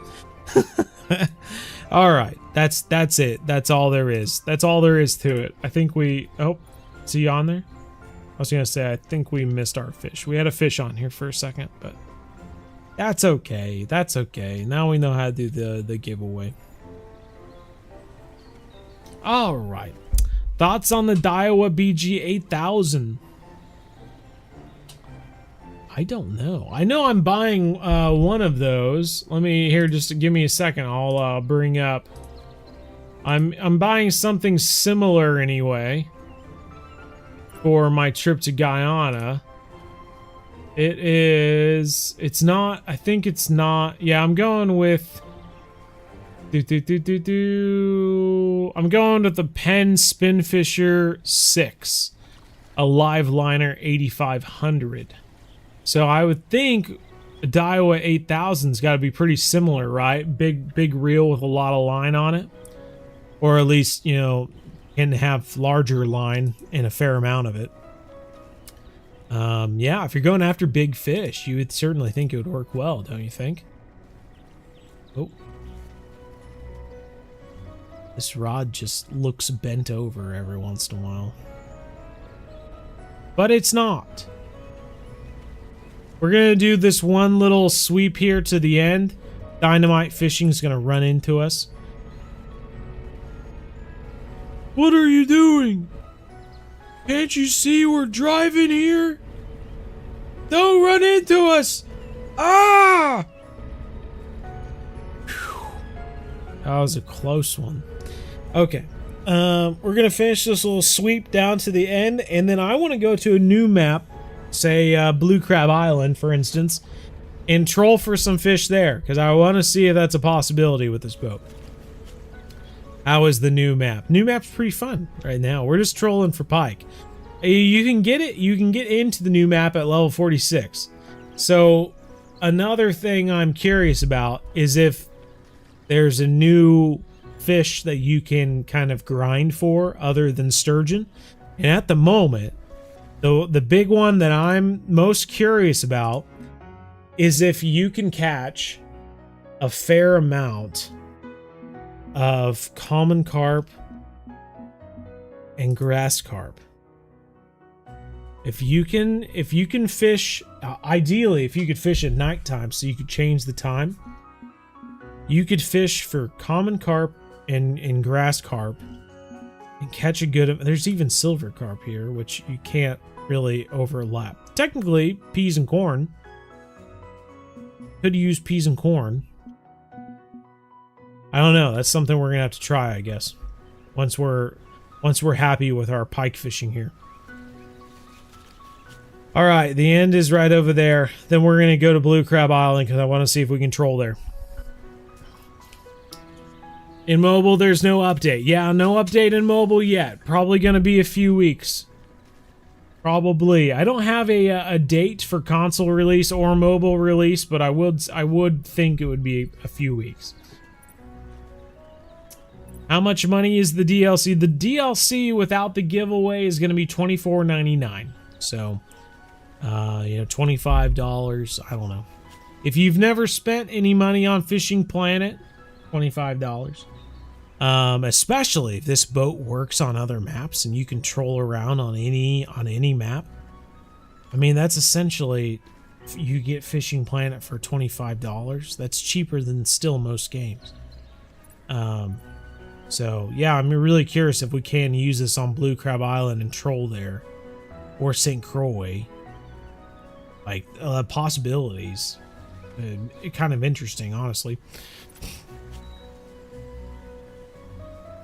All right, that's it. That's all there is. That's all there is to it. I think we. Oh, is he on there? I was gonna say I think we missed our fish. We had a fish on here for a second, but that's okay. That's okay. Now we know how to do the giveaway. All right. Thoughts on the Daiwa BG 8000? I don't know. I know I'm buying one of those. Let me here. Just give me a second. I'll bring up. I'm buying something similar anyway for my trip to Guyana. It is. It's not. I think it's not. Yeah, I'm going with. I'm going with the Penn Spinfisher 6, a live liner 8500. So I would think a Daiwa 8000's got to be pretty similar, right? Big reel with a lot of line on it, or at least, you know, can have larger line and a fair amount of it. Yeah, if you're going after big fish, you would certainly think it would work well, don't you think? Oh. This rod just looks bent over every once in a while. But it's not. We're going to do this one little sweep here to the end. Dynamite fishing is going to run into us. What are you doing? Can't you see we're driving here? Don't run into us! Ah! Whew. That was a close one. Okay, we're gonna finish this little sweep down to the end, and then I want to go to a new map, say Blue Crab Island, for instance, and troll for some fish there, because I want to see if that's a possibility with this boat. How is the new map? New map's pretty fun right now. We're just trolling for pike. You can get it. You can get into the new map at level 46. So another thing I'm curious about is if there's a new fish that you can kind of grind for other than sturgeon. And at the moment, the big one that I'm most curious about is if you can catch a fair amount of common carp and grass carp. If you can fish, ideally if you could fish at nighttime so you could change the time, you could fish for common carp and grass carp and catch a good. There's even silver carp here, which you can't really overlap. Technically, peas and corn. Could use peas and corn. I don't know. That's something we're gonna have to try, I guess. Once we're happy with our pike fishing here. All right, the end is right over there. Then we're gonna go to Blue Crab Island because I want to see if we can troll there. In mobile, there's no update. Yeah, no update in mobile yet. Probably going to be a few weeks. Probably. I don't have a date for console release or mobile release, but I would think it would be a few weeks. How much money is the DLC? The DLC without the giveaway is going to be $24.99. So, you know, $25. I don't know. If you've never spent any money on Fishing Planet, $25. Especially if this boat works on other maps and you can troll around on any map. I mean, that's essentially, you get Fishing Planet for $25. That's cheaper than still most games. So yeah, I'm really curious if we can use this on Blue Crab Island and troll there, or St. Croix. Like possibilities. Kind of interesting, honestly.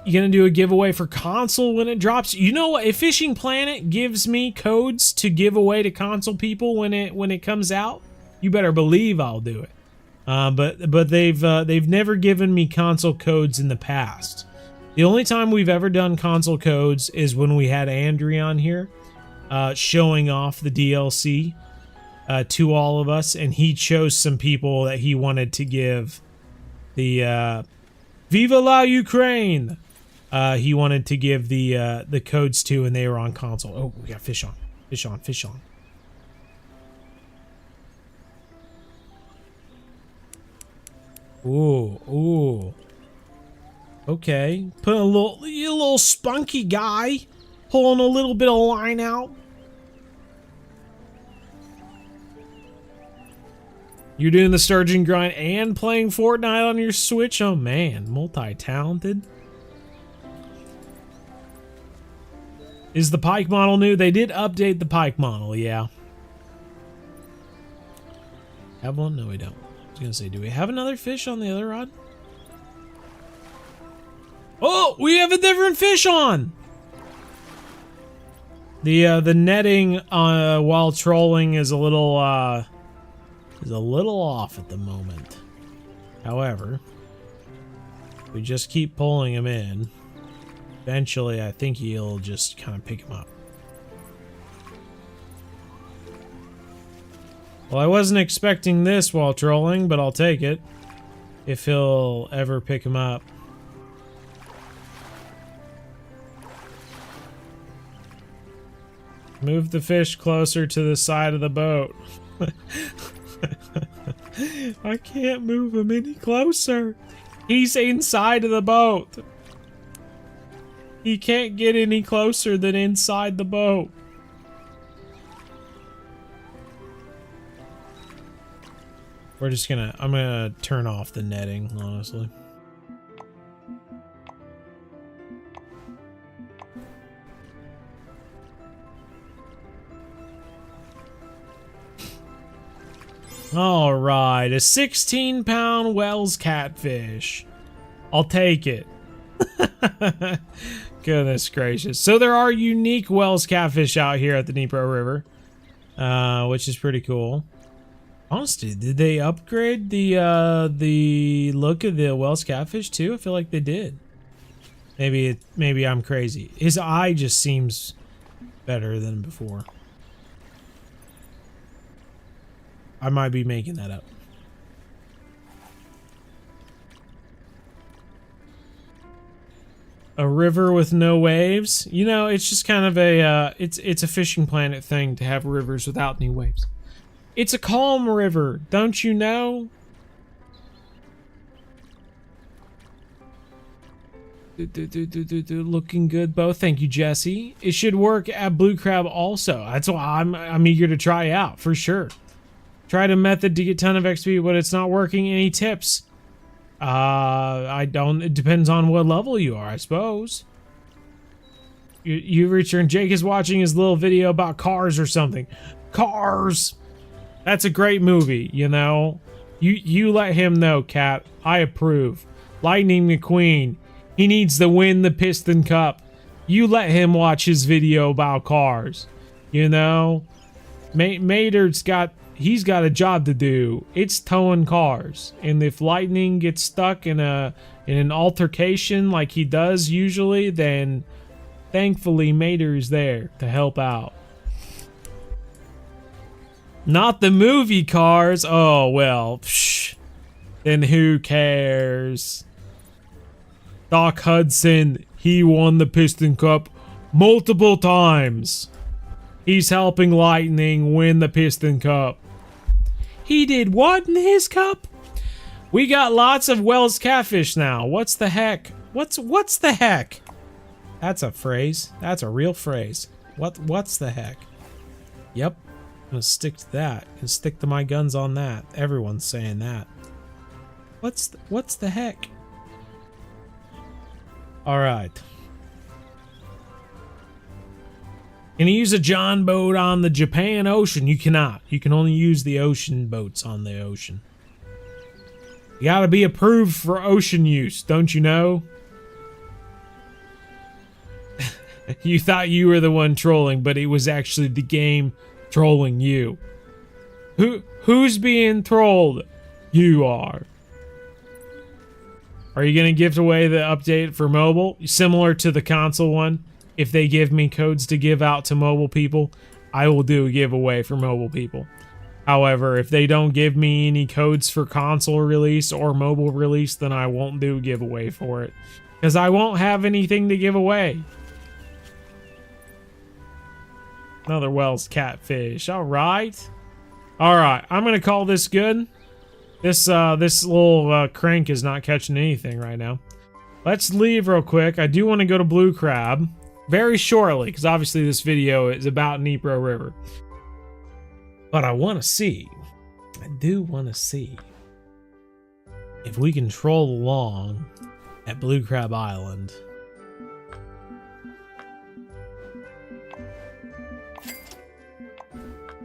You gonna do a giveaway for console when it drops? You know what? If Fishing Planet gives me codes to give away to console people when it comes out, you better believe I'll do it. But they've never given me console codes in the past. The only time we've ever done console codes is when we had Andrea on here, showing off the DLC to all of us, and he chose some people that he wanted to give the Viva la Ukraine. He wanted to give the codes to, and they were on console. Oh, we got fish on, fish on, fish on. Ooh, ooh. Okay, put a little spunky guy, pulling a little bit of line out. You're doing the sturgeon grind and playing Fortnite on your Switch? Oh man, multi-talented. Is the pike model new? They did update the pike model, yeah. Have one? No, we don't. I was gonna say, do we have another fish on the other rod? Oh, we have a different fish on! The netting while trolling is a little off at the moment. However, we just keep pulling him in. Eventually, I think he'll just kind of pick him up. Well, I wasn't expecting this while trolling, but I'll take it. If he'll ever pick him up. Move the fish closer to the side of the boat. I can't move him any closer. He's inside of the boat. He can't get any closer than inside the boat. We're just gonna, I'm gonna turn off the netting, honestly. All right, a 16-pound Wells catfish. I'll take it. Goodness gracious. So there are unique Wells catfish out here at the Dnipro River, which is pretty cool. Honestly, did they upgrade the look of the Wells catfish too? I feel like they did. Maybe I'm crazy. His eye just seems better than before. I might be making that up. A river with no waves? You know, it's just kind of a it's a Fishing Planet thing to have rivers without any waves. It's a calm river, don't you know? Looking good, both. Thank you, Jesse. It should work at Blue Crab also. That's why I'm eager to try out for sure. Tried a method to get ton of XP, but it's not working. Any tips? I don't. It depends on what level you are, I suppose. You return. Jake is watching his little video about Cars or something. Cars. That's a great movie, you know. You let him know, Cat. I approve. Lightning McQueen. He needs to win the Piston Cup. You let him watch his video about Cars. You know. Mater's got. He's got a job to do. It's towing cars. And if Lightning gets stuck in an altercation like he does usually, then thankfully Mater's there to help out. Not the movie Cars. Oh, well. Psh. Then who cares? Doc Hudson, he won the Piston Cup multiple times. He's helping Lightning win the Piston Cup. He did what in his cup? We got lots of Wells catfish now. What's the heck? What's the heck? That's a phrase. That's a real phrase. What's the heck? Yep. I'm gonna stick to that. And stick to my guns on that. Everyone's saying that. What's the heck? All right. Can you use a John boat on the Japan Ocean? You cannot. You can only use the ocean boats on the ocean. You gotta be approved for ocean use, don't you know? You thought you were the one trolling, but it was actually the game trolling you. Who's being trolled? You are. Are you gonna give away the update for mobile? Similar to the console one? If they give me codes to give out to mobile people, I will do a giveaway for mobile people. However, if they don't give me any codes for console release or mobile release, then I won't do a giveaway for it. Because I won't have anything to give away. Another Wells catfish. Alright. Alright, I'm going to call this good. This little crank is not catching anything right now. Let's leave real quick. I do want to go to Blue Crab. Very shortly, because obviously this video is about Dnipro River. But I want to see, I do want to see if we can troll along at Blue Crab Island.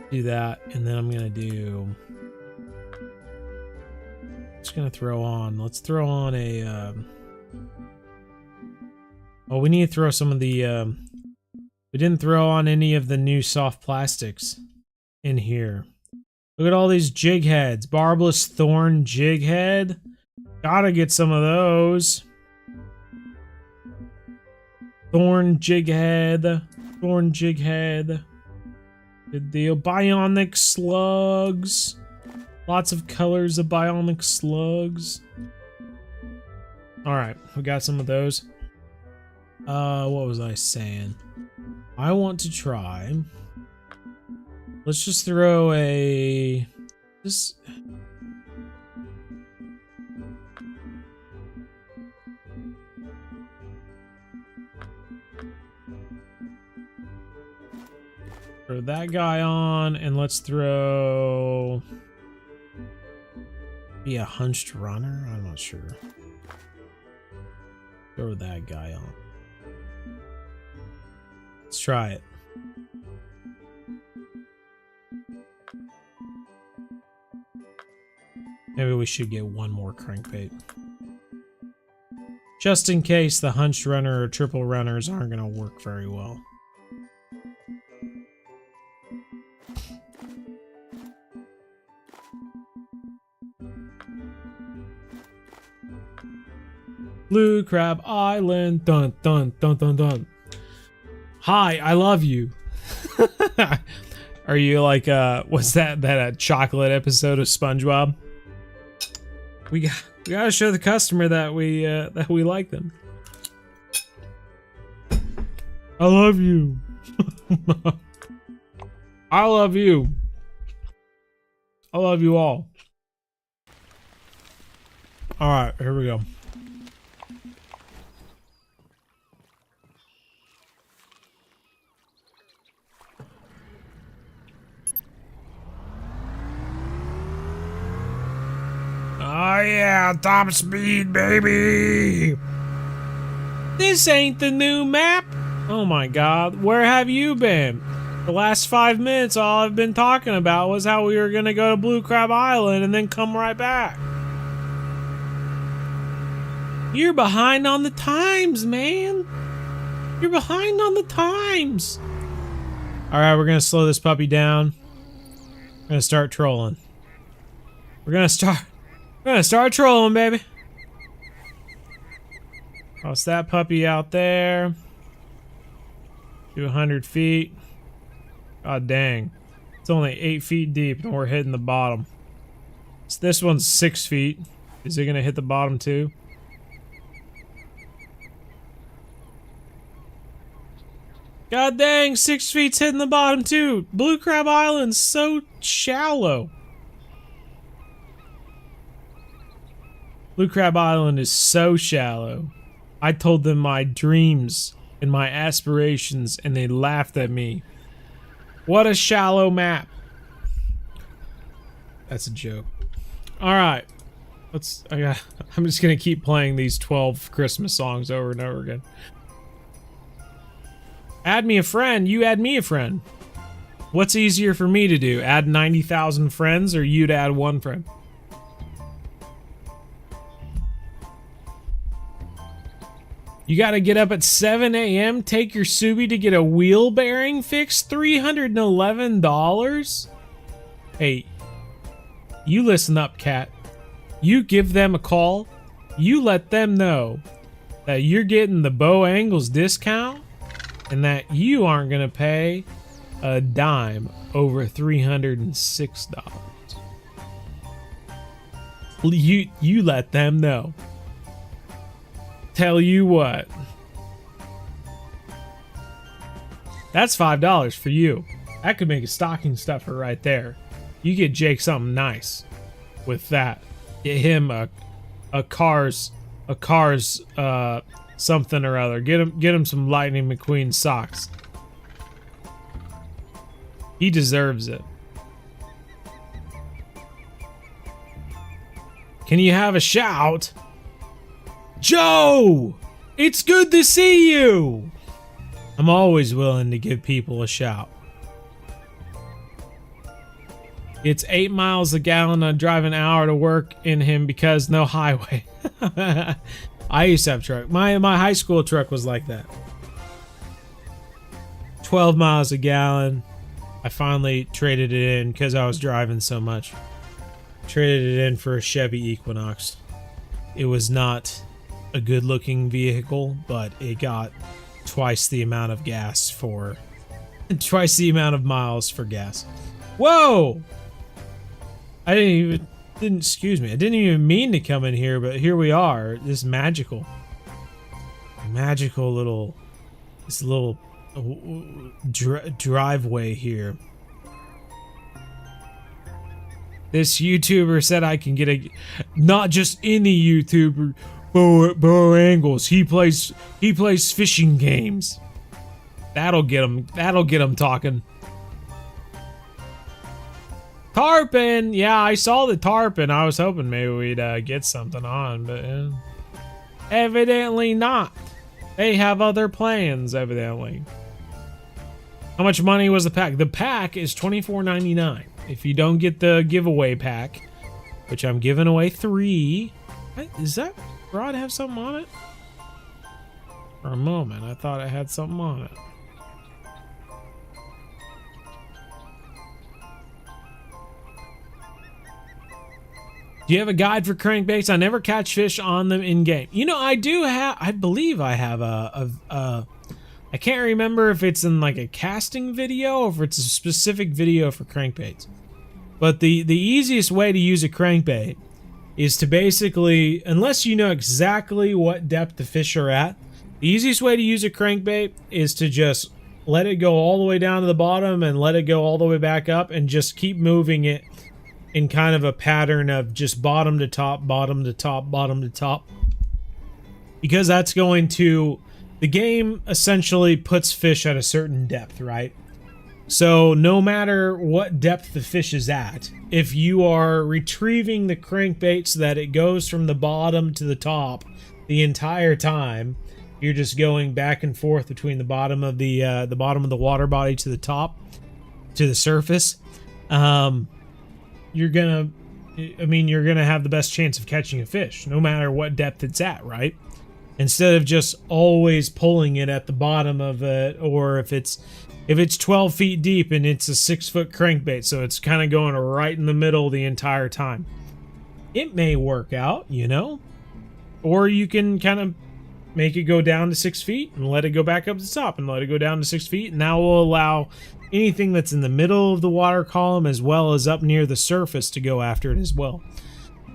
Do that, and then I'm going to do, just going to throw on, let's throw on a, oh, we need to throw some of the, we didn't throw on any of the new soft plastics in here. Look at all these jig heads. Barbless thorn jig head. Gotta get some of those. Thorn jig head. Thorn jig head. Good deal. Bionic slugs. Lots of colors of bionic slugs. Alright, we got some of those. What was I saying? I want to try. Let's just throw a... Just... Throw that guy on, and let's throw... Be a hunched runner? I'm not sure. Throw that guy on. Let's try it. Maybe we should get one more crankbait. Just in case the hunched runner or triple runners aren't going to work very well. Blue Crab Island. Dun dun dun dun dun. Hi, I love you. Are you like what's that chocolate episode of SpongeBob? We gotta show the customer that we like them. I love you. I love you. I love you all. All right, here we go. Oh yeah, top speed, baby! This ain't the new map! Oh my god, where have you been? The last 5 minutes, all I've been talking about was how we were gonna go to Blue Crab Island and then come right back. You're behind on the times, man! You're behind on the times! Alright, we're gonna slow this puppy down. We're gonna start trolling. We're gonna start trolling, baby. Toss that puppy out there. 200 feet. God dang. It's only 8 feet deep and we're hitting the bottom. So this one's 6 feet. Is it gonna hit the bottom too? God dang, 6 feet's hitting the bottom too. Blue Crab Island's so shallow. Blue Crab Island is so shallow. I told them my dreams and my aspirations and they laughed at me. What a shallow map. That's a joke. Alright. I'm just gonna keep playing these 12 Christmas songs over and over again. Add me a friend. You add me a friend. What's easier for me to do? Add 90,000 friends or you to add one friend? You gotta get up at 7 a.m., take your Subi to get a wheel bearing fixed? $311? Hey, you listen up, cat. You give them a call. You let them know that you're getting the bow angles discount and that you aren't gonna pay a dime over $306. You let them know. Tell you what, that's $5 for you. That could make a stocking stuffer right there. You get Jake something nice with that. Get him a Cars something or other. Get him some Lightning McQueen socks. He deserves it. Can you have a shout? Joe! It's good to see you! I'm always willing to give people a shout. It's 8 miles a gallon. I drive an hour to work in him because no highway. I used to have a truck. My high school truck was like that. 12 miles a gallon. I finally traded it in because I was driving so much. Traded it in for a Chevy Equinox. It was not a good looking vehicle, but it got twice the amount of gas for twice the amount of miles for gas. Whoa! I didn't even mean to come in here, but here we are. This magical little driveway here. This YouTuber said I can get a, not just any YouTuber, bow angles. He plays fishing games. That'll get him talking. Tarpon, yeah, I saw the tarpon. I was hoping maybe we'd get something on, but evidently not. They have other plans, evidently. How much money was the pack? The pack is $24.99. If you don't get the giveaway pack, which I'm giving away 3. Does that rod have something on it? For a moment, I thought it had something on it. Do you have a guide for crankbaits? I never catch fish on them in game. You know, I do have. I believe I have I can't remember if it's in like a casting video or if it's a specific video for crankbaits. But the easiest way to use a crankbait is to basically, unless you know exactly what depth the fish are at, the easiest way to use a crankbait is to just let it go all the way down to the bottom and let it go all the way back up and just keep moving it in kind of a pattern of just bottom to top, bottom to top, bottom to top. Because that's going to, the game essentially puts fish at a certain depth, right? So no matter what depth the fish is at, if you are retrieving the crankbait so that it goes from the bottom to the top the entire time, you're just going back and forth between the bottom of the water body to the top, to the surface. You're gonna have the best chance of catching a fish, no matter what depth it's at, right? Instead of just always pulling it at the bottom of it, or if it's 12 feet deep and it's a 6-foot crankbait, so it's kind of going right in the middle the entire time. It may work out, you know? Or you can kind of make it go down to 6 feet and let it go back up to the top and let it go down to 6 feet, and that will allow anything that's in the middle of the water column as well as up near the surface to go after it as well.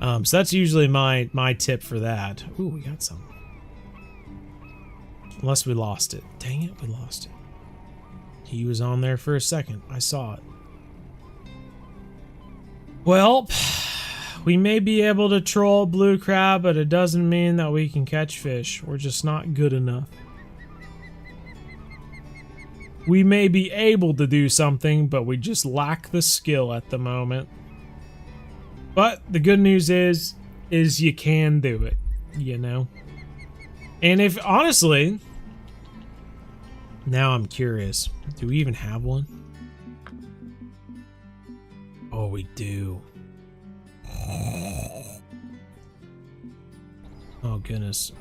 So that's usually my tip for that. Ooh, we got some. Unless we lost it. Dang it, we lost it. He was on there for a second. I saw it. Well, we may be able to troll blue crab, but it doesn't mean that we can catch fish. We're just not good enough. We may be able to do something, but we just lack the skill at the moment. But the good news is is you can do it, you know? And if, honestly, now I'm curious. Do we even have one? Oh, we do. Oh, goodness.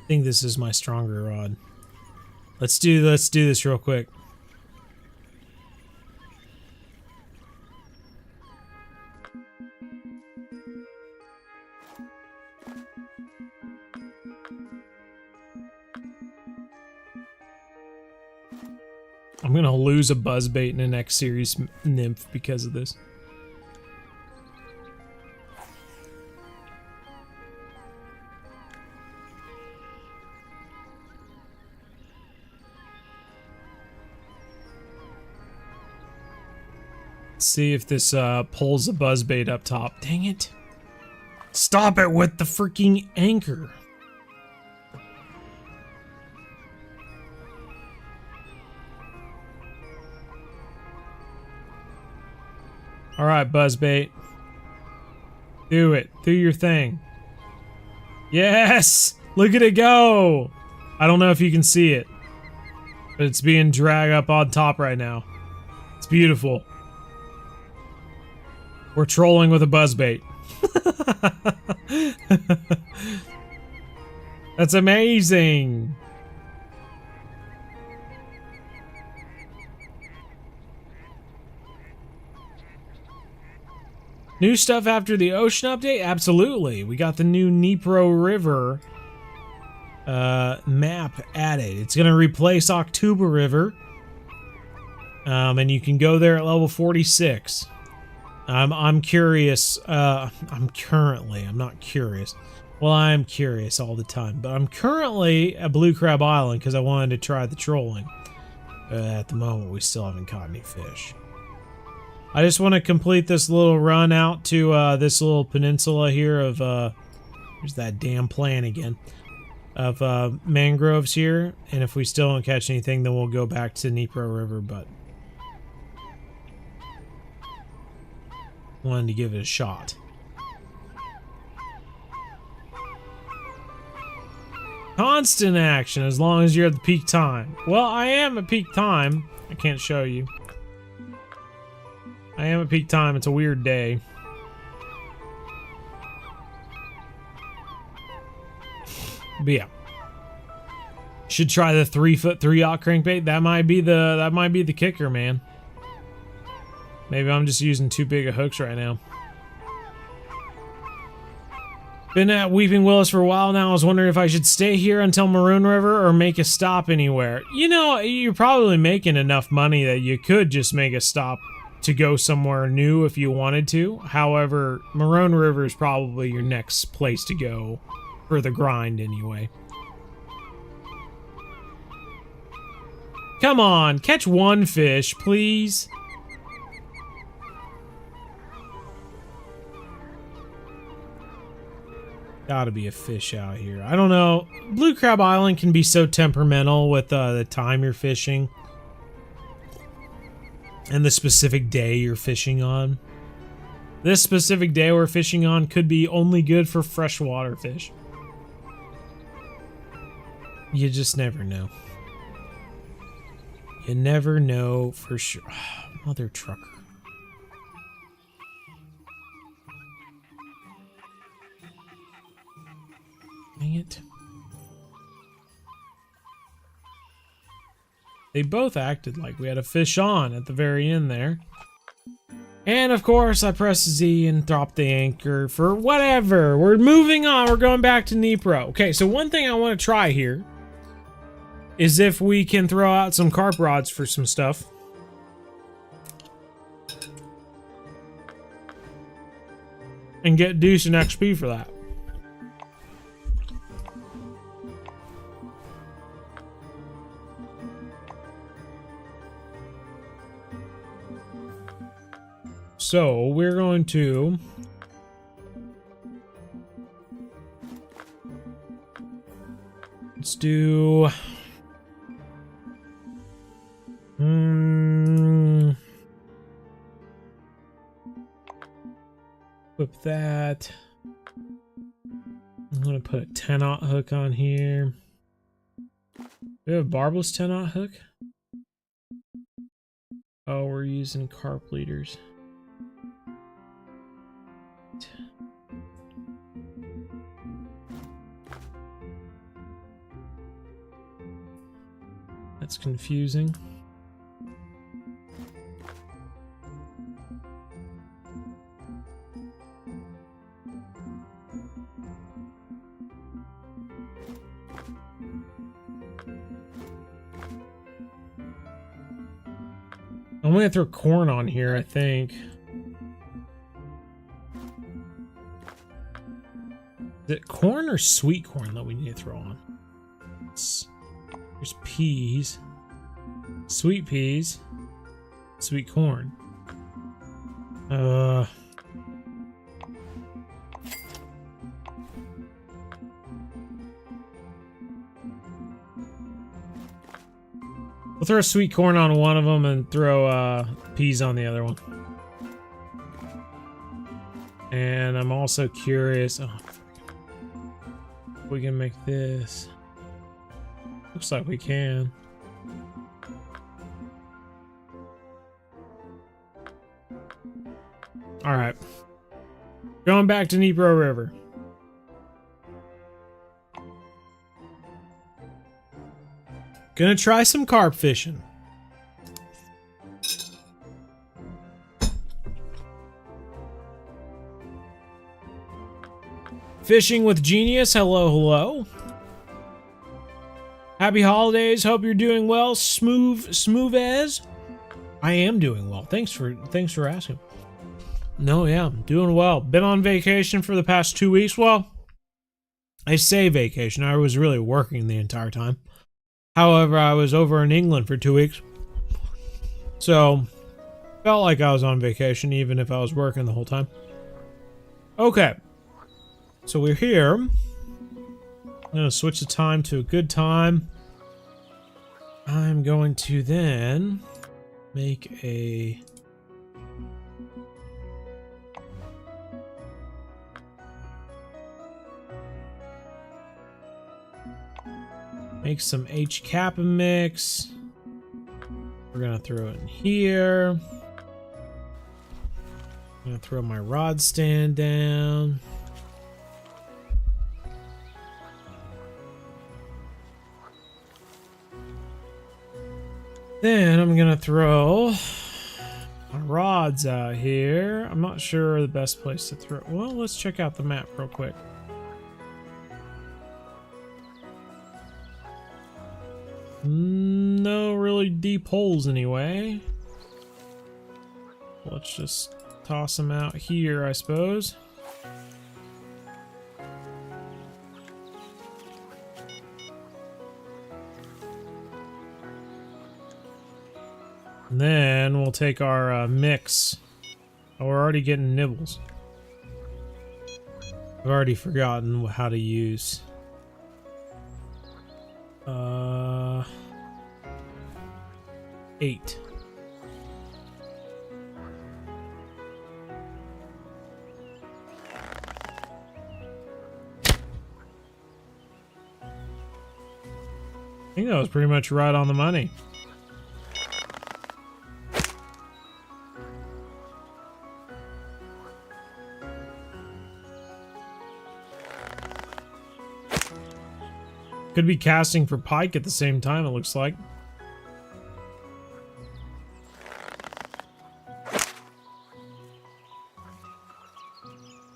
I think this is my stronger rod. Let's do this real quick. I'm gonna lose a buzzbait in the next series nymph because of this. See if this pulls the buzzbait up top. Dang it. Stop it with the freaking anchor. All right, buzzbait. Do it. Do your thing. Yes! Look at it go! I don't know if you can see it, but it's being dragged up on top right now. It's beautiful. We're trolling with a buzzbait. That's amazing. New stuff after the ocean update? Absolutely. We got the new Dnipro River map added. It's going to replace October River. And you can go there at level 46. I'm curious. I'm not curious. Well, I'm curious all the time. But I'm currently at Blue Crab Island because I wanted to try the trolling. At the moment, we still haven't caught any fish. I just want to complete this little run out to this little peninsula here of, there's that damn plan again, of mangroves here. And if we still don't catch anything, then we'll go back to Dnipro River, but wanted to give it a shot. Constant action as long as you're at the peak time. Well, I am at peak time. I can't show you. I am at peak time. It's a weird day. But yeah, should try the 3-foot 3/0 crankbait. That might be the kicker, man. Maybe I'm just using too big of hooks right now. Been at Weeping Willows for a while now. I was wondering if I should stay here until Maroon River or make a stop anywhere. You know, you're probably making enough money that you could just make a stop to go somewhere new if you wanted to. However, Maroon River is probably your next place to go for the grind anyway. Come on, catch one fish, please. Gotta be a fish out here. I don't know. Blue Crab Island can be so temperamental with the time you're fishing. And the specific day you're fishing on. This specific day we're fishing on could be only good for freshwater fish. You just never know. You never know for sure. Mother trucker. Dang it. They both acted like we had a fish on at the very end there. And of course, I pressed Z and dropped the anchor for whatever. We're moving on. We're going back to Dnipro. Okay, so one thing I want to try here is if we can throw out some carp rods for some stuff. And get decent XP for that. So we're going to let's do Equip that. I'm gonna put a 10-aught hook on here. Do we have a barbless 10-aught hook? Oh, we're using carp leaders. That's confusing. I'm gonna throw corn on here, I think. Is it corn or sweet corn that we need to throw on? There's peas, sweet peas, sweet corn. We'll throw sweet corn on one of them and throw peas on the other one. And I'm also curious. Oh, if we can make this. Looks like we can. All right. Going back to Dnipro River. Gonna try some carp fishing. Fishing with Genius. Hello, hello. Happy holidays. Hope you're doing well. Smooth as. I am doing well. Thanks for asking. No, yeah, I'm doing well. Been on vacation for the past 2 weeks. Well, I say vacation. I was really working the entire time. However, I was over in England for 2 weeks. So, felt like I was on vacation even if I was working the whole time. Okay. So we're here. I'm going to switch the time to a good time. I'm going to then make some H-Kappa mix. We're going to throw it in here. I'm going to throw my rod stand down. Then I'm gonna throw my rods out here. I'm not sure the best place to throw. Well, let's check out the map real quick. No really deep holes anyway. Let's just toss them out here, I suppose. And then we'll take our mix. Oh, we're already getting nibbles. I've already forgotten how to use. 8. I think that was pretty much right on the money. Could be casting for pike at the same time, it looks like.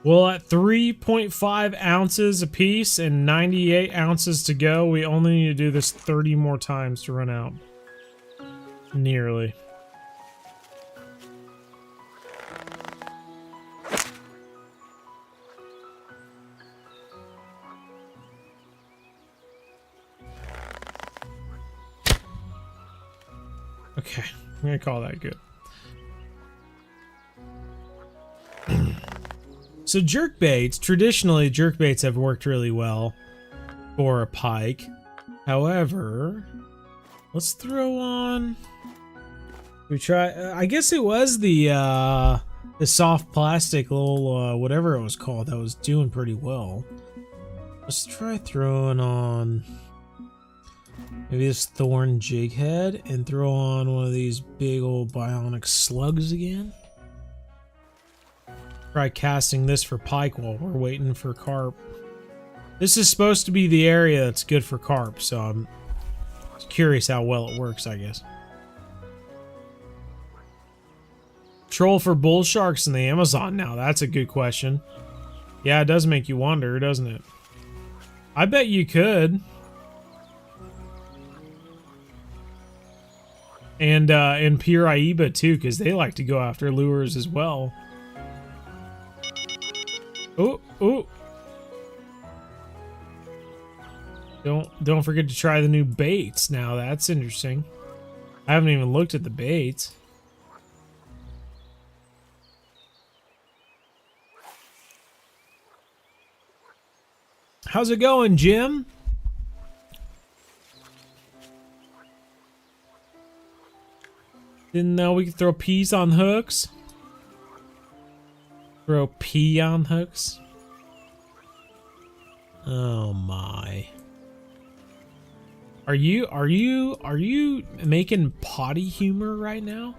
Well, at 3.5 ounces a piece and 98 ounces to go, we only need to do this 30 more times to run out. Nearly. Okay, I'm gonna call that good. So jerkbaits, traditionally jerkbaits have worked really well for a pike. However, let's throw on. We try. I guess it was the The soft plastic little, whatever it was called, that was doing pretty well. Let's try throwing on maybe this thorn jig head and throw on one of these big old bionic slugs again. Try casting this for pike while we're waiting for carp. This is supposed to be the area that's good for carp, so I'm curious how well it works, I guess. Troll for bull sharks in the Amazon now. That's a good question. Yeah, it does make you wonder, doesn't it? I bet you could. And Piraiba too, because they like to go after lures as well. Oh, oh. Don't forget to try the new baits now. That's interesting. I haven't even looked at the baits. How's it going, Jim? Didn't know we could throw peas on hooks. Throw pea on hooks. Oh my. Are you making potty humor right now?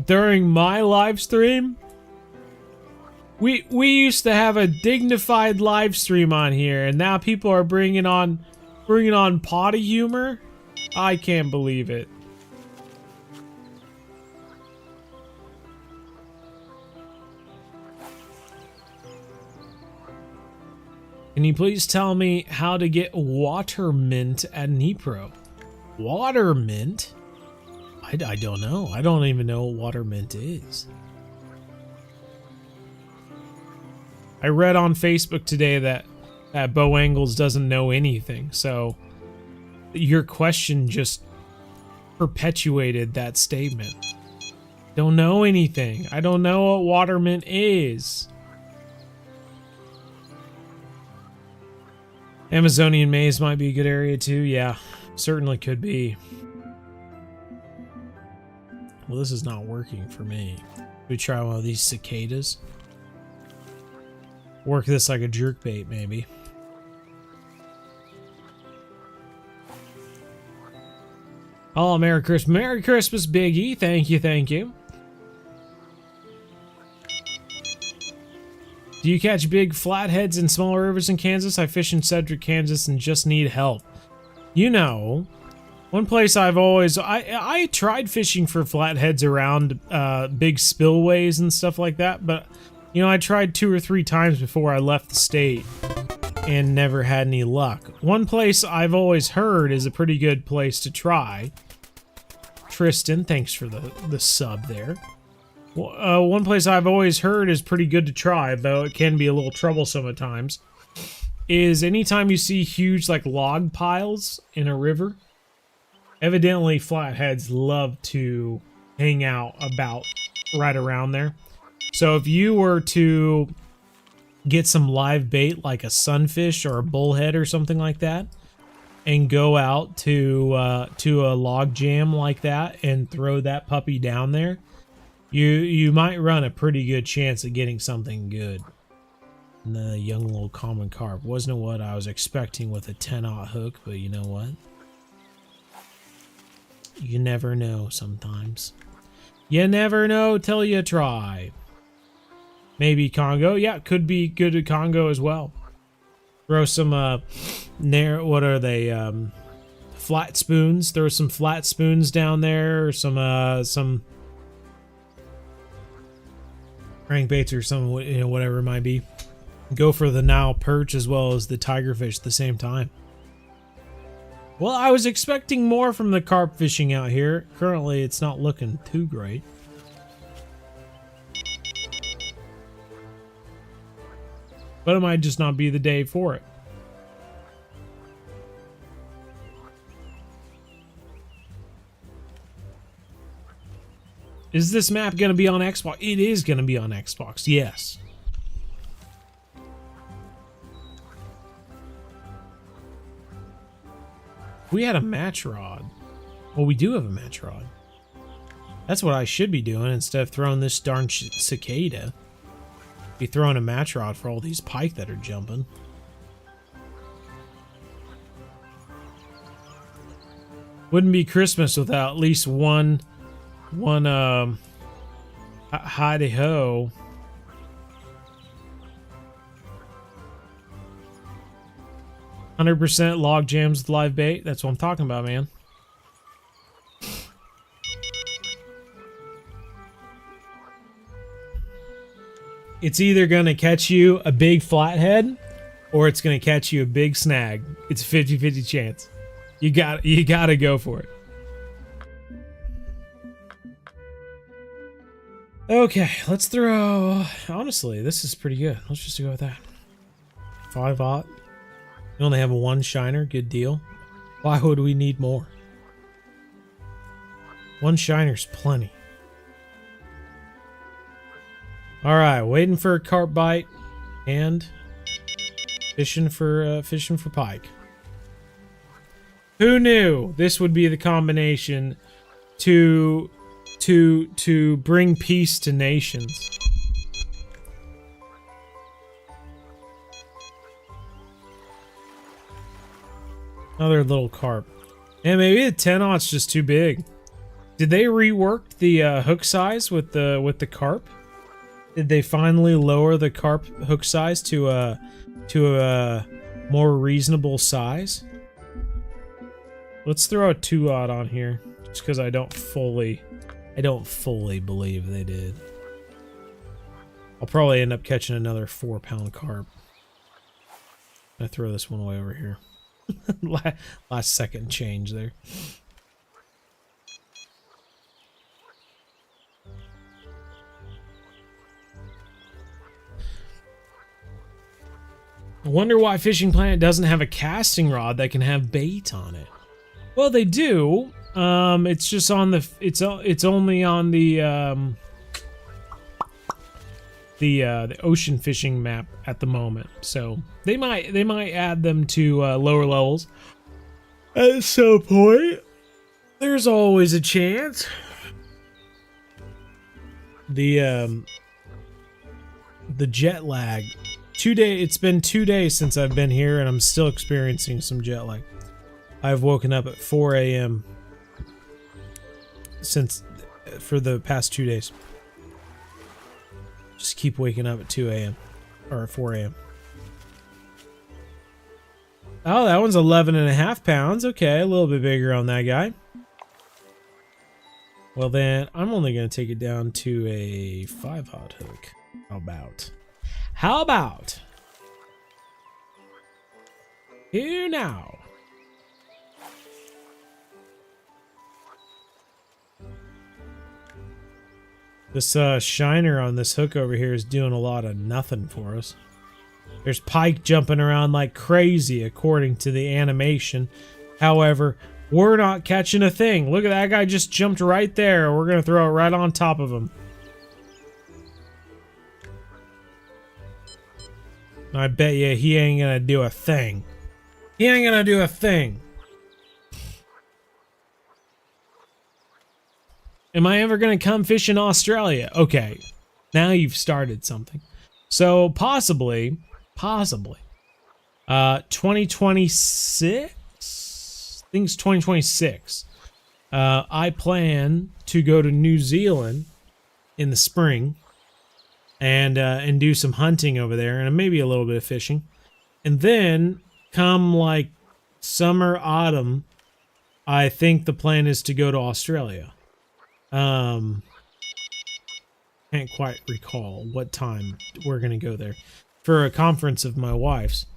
During my live stream? We used to have a dignified live stream on here, and now people are bringing on potty humor. I can't believe it. Can you please tell me how to get water mint at Dnipro? Water mint? I don't know. I don't even know what water mint is. I read on Facebook today that Bo Angles doesn't know anything, so your question just perpetuated that statement. Don't know anything. I don't know what water mint is. Amazonian maze might be a good area too. Yeah, certainly could be. Well, this is not working for me. We try one of these cicadas. Work this like a jerk bait, maybe. Oh, Merry Christmas. Merry Christmas, Biggie. Thank you, thank you. Do you catch big flatheads in small rivers in Kansas? I fish in Cedric, Kansas and just need help. You know, one place I've always... I tried fishing for flatheads around big spillways and stuff like that, but... You know, I tried 2 or 3 times before I left the state and never had any luck. One place I've always heard is a pretty good place to try. Tristan, thanks for the sub there. One place I've always heard is pretty good to try, though it can be a little troublesome at times, is anytime you see huge like log piles in a river, evidently flatheads love to hang out about right around there. So if you were to get some live bait like a sunfish or a bullhead or something like that and go out to a log jam like that and throw that puppy down there, you might run a pretty good chance of getting something good. And the young little common carp wasn't what I was expecting with a 10-aught hook, but you know what? You never know sometimes. You never know till you try. Maybe Congo. Yeah, could be good at Congo as well. Throw some, what are they, flat spoons. Throw some flat spoons down there, or some crankbaits or some, you know, whatever it might be. Go for the Nile perch as well as the tigerfish at the same time. Well, I was expecting more from the carp fishing out here. Currently, it's not looking too great. But it might just not be the day for it. Is this map going to be on Xbox? It is going to be on Xbox, yes. We had a match rod. Well, we do have a match rod. That's what I should be doing instead of throwing this darn cicada. Be throwing a match rod for all these pike that are jumping. Wouldn't be Christmas without at least one hi-de-ho. "100% log jams with live bait." That's what I'm talking about, man. It's either gonna catch you a big flathead or it's gonna catch you a big snag. It's a 50-50 chance. You gotta go for it. Okay, let's throw. Honestly, this is pretty good. Let's just go with that. 5/0. We only have one shiner. Good deal. Why would we need more? One shiner's plenty. All right, waiting for a carp bite and fishing for pike. Who knew this would be the combination to bring peace to nations? Another little carp. And maybe the 10-0's just too big. Did they rework the hook size with the carp? Did they finally lower the carp hook size to a more reasonable size? Let's throw a 2/0 on here, just because I don't fully believe they did. I'll probably end up catching another 4-pound carp. I throw this one away over here. Last second change there. I wonder why Fishing Planet doesn't have a casting rod that can have bait on it. Well, they do. It's just on the. It's only on the ocean fishing map at the moment. So they might add them to lower levels at some point. There's always a chance. The jet lag. It's been 2 days since I've been here, and I'm still experiencing some jet lag. I've woken up at 4 a.m. for the past 2 days. Just keep waking up at 2 a.m. or 4 a.m. Oh, that one's 11.5 pounds. Okay, a little bit bigger on that guy. Well then, I'm only going to take it down to a 5/0 hook. How about? Here now. This shiner on this hook over here is doing a lot of nothing for us. There's pike jumping around like crazy according to the animation. However, we're not catching a thing. Look at that guy just jumped right there. We're going to throw it right on top of him. I bet you he ain't going to do a thing. He ain't going to do a thing. Am I ever going to come fish in Australia? Okay, now you've started something. So possibly, 2026? I think it's 2026. I plan to go to New Zealand in the spring and do some hunting over there and maybe a little bit of fishing. And then come like summer, autumn, I think the plan is to go to Australia. Can't quite recall what time we're gonna go there for a conference of my wife's,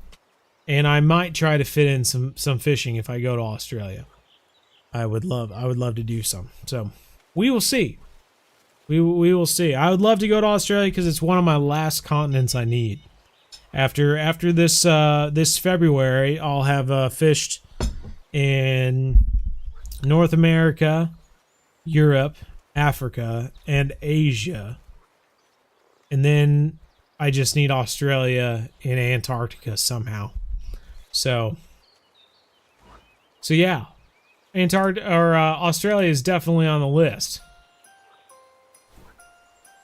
and I might try to fit in some fishing if I go to Australia. I would love to do some. So we will see. We will see. I would love to go to Australia because it's one of my last continents I need. After this this February, I'll have fished in North America, Europe, Africa, and Asia. And then I just need Australia and Antarctica somehow. So yeah. Australia is definitely on the list.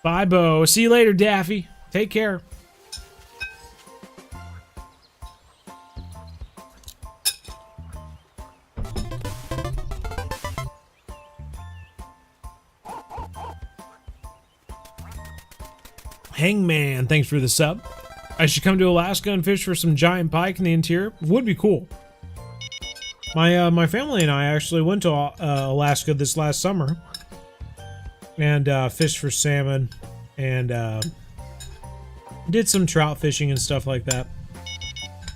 Bye, Bo. See you later, Daffy. Take care. Hangman, thanks for the sub. I should come to Alaska and fish for some giant pike in the interior. Would be cool. My family and I actually went to Alaska this last summer and fished for salmon and did some trout fishing and stuff like that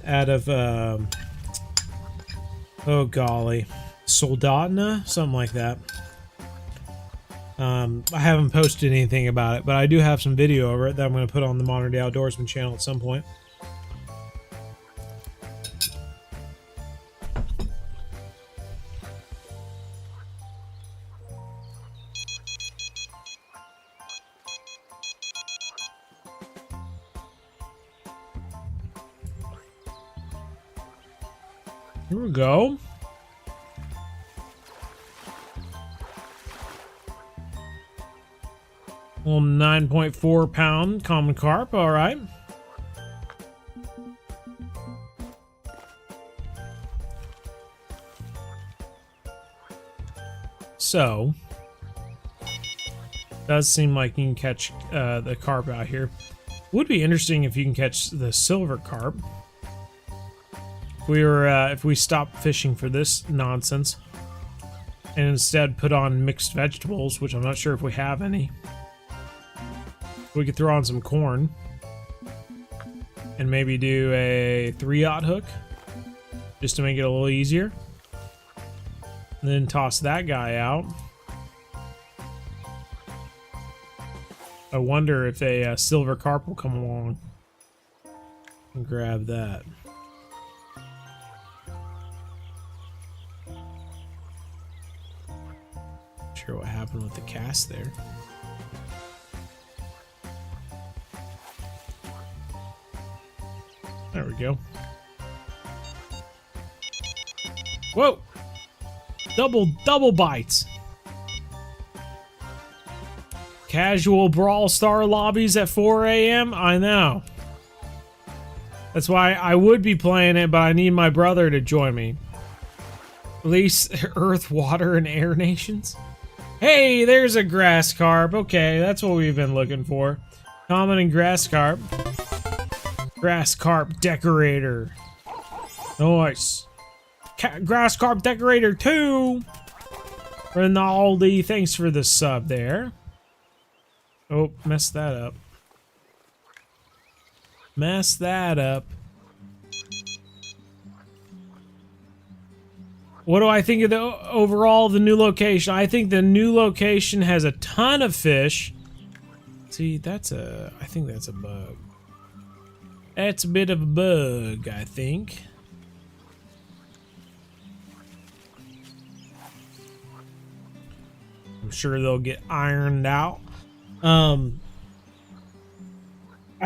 out of oh golly, Soldotna, something like that. I haven't posted anything about it, but I do have some video over it that I'm going to put on the Modern Day Outdoorsman channel at some point. Here we go. Well, 9.4 pound common carp, all right. So, does seem like you can catch the carp out here. Would be interesting if you can catch the silver carp. If we stop fishing for this nonsense and instead put on mixed vegetables, which I'm not sure if we have any. We could throw on some corn and maybe do a 3/0 hook just to make it a little easier. And then toss that guy out. I wonder if a silver carp will come along and grab that. Not sure what happened with the cast there. There we go. Whoa! Double bites. Casual Brawl Star lobbies at 4 a.m. I know. That's why I would be playing it, but I need my brother to join me. At least Earth, Water, and Air Nations. Hey, there's a grass carp. Okay, that's what we've been looking for. Common and grass carp. Grass carp decorator. Nice. Grass carp decorator 2. Rinaldi, thanks for the sub there. Oh, messed that up. Messed that up. What do I think of the overall the new location? I think the new location has a ton of fish. See, I think that's a bug. That's a bit of a bug, I think. I'm sure they'll get ironed out. I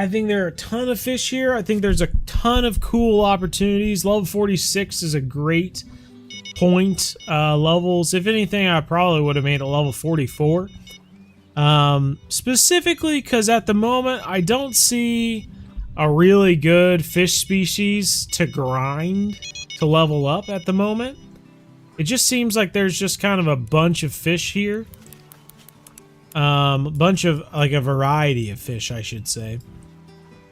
think there are a ton of fish here. I think there's a ton of cool opportunities. Level 46 is a great point. Levels, if anything, I probably would have made it level 44. Specifically because at the moment, I don't see a really good fish species to grind to level up at the moment. It just seems like there's just kind of a bunch of fish here. Bunch of, like, a variety of fish, I should say.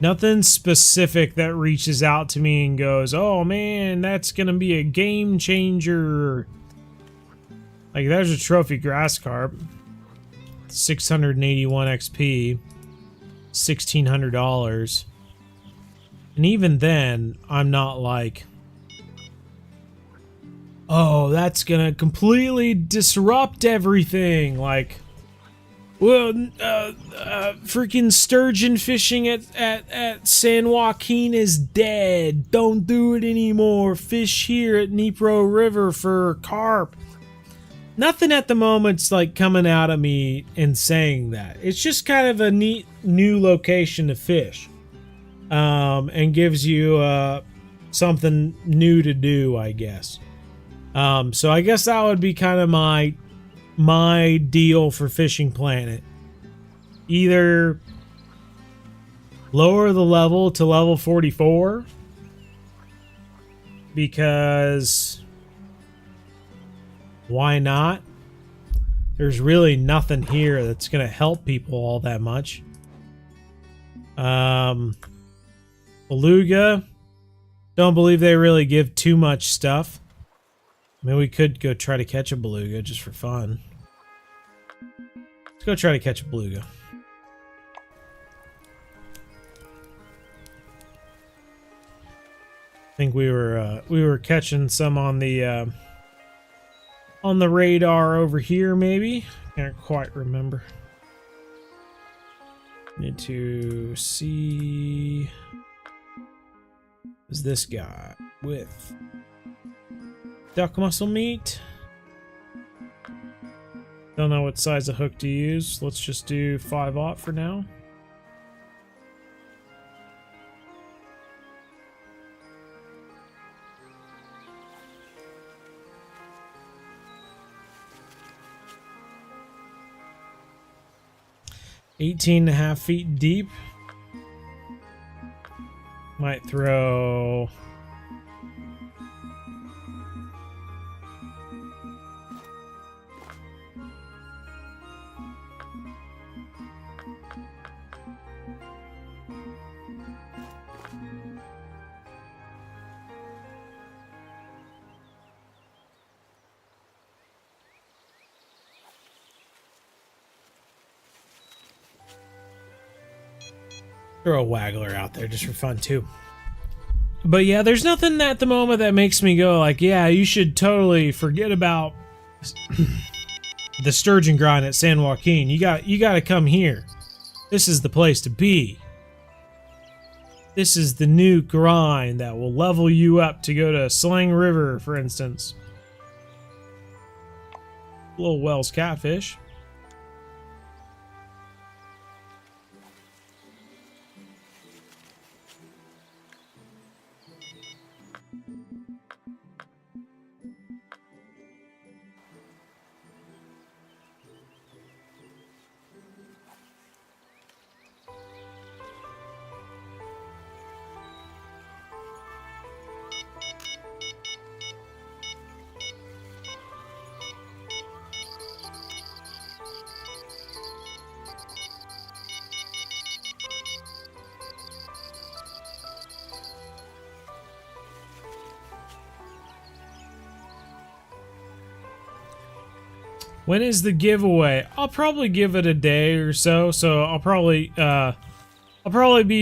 Nothing specific that reaches out to me and goes, oh man, that's gonna be a game changer. Like, there's a trophy grass carp. 681 XP. $1,600. And even then, I'm not like, oh, that's gonna completely disrupt everything. Like, well, freaking sturgeon fishing at San Joaquin is dead. Don't do it anymore. Fish here at Dnipro River for carp. Nothing at the moment's like coming out of me and saying that. It's just kind of a neat new location to fish. And gives you something new to do, I guess. So I guess that would be kind of my deal for Fishing Planet. either lower the level to level 44, because why not? There's really nothing here that's going to help people all that much. Beluga, don't believe they really give too much stuff. I mean, we could go try to catch a beluga just for fun. Let's go try to catch a beluga. I think we were catching some on the radar over here, maybe. Can't quite remember. Need to see. Is this guy with duck muscle meat? Don't know what size of hook to use. Let's just do 5/0 for now. $18.5 feet deep. Might throw a waggler out there just for fun too. But yeah, there's nothing at the moment that makes me go like, yeah, you should totally forget about the sturgeon grind at San Joaquin. You got to come here. This is the place to be. This is the new grind that will level you up to go to Sling River, for instance. Little Wells catfish. When is the giveaway? I'll probably give it a day or so. So I'll probably be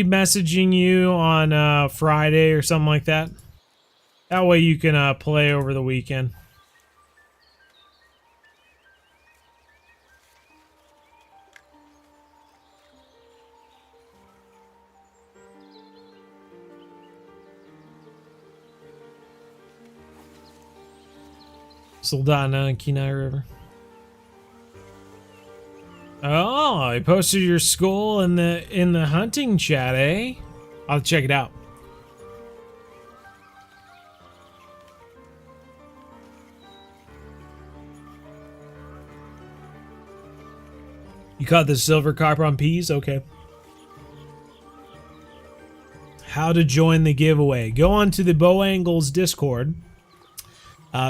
messaging you on Friday or something like that. That way you can play over the weekend. Soldana and Kenai River. Oh, I posted your skull in the hunting chat, eh? I'll check it out. You caught the silver carp on peas? Okay. How to join the giveaway. Go on to the Bow Angles Discord.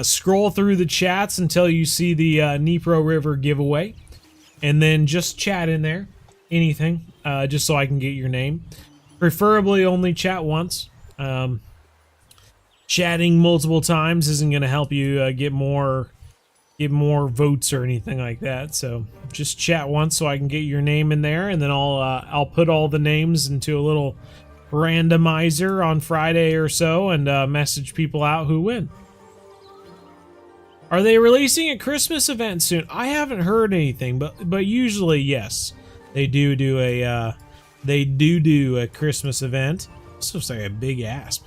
Scroll through the chats until you see the Dnipro River giveaway. And then just chat in there, anything, just so I can get your name. Preferably only chat once. Chatting multiple times isn't going to help you get more votes or anything like that. So just chat once so I can get your name in there, and then I'll put all the names into a little randomizer on Friday or so, and message people out who win. Are they releasing a Christmas event soon? I haven't heard anything, but usually yes, they do a Christmas event. This looks like a big asp.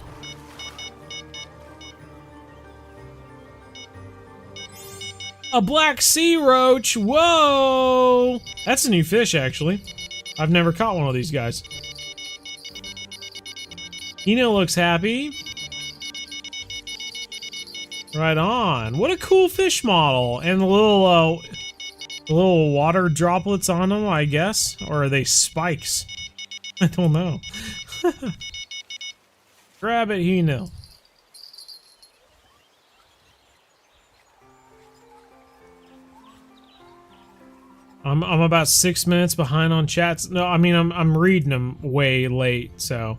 A black sea roach. Whoa, that's a new fish actually. I've never caught one of these guys. Eno looks happy. Right on. What a cool fish model. And the little Little water droplets on them, I guess? Or are they spikes? I don't know. Grab it, he know. I'm about 6 minutes behind on chats. No, I mean I'm reading them way late, so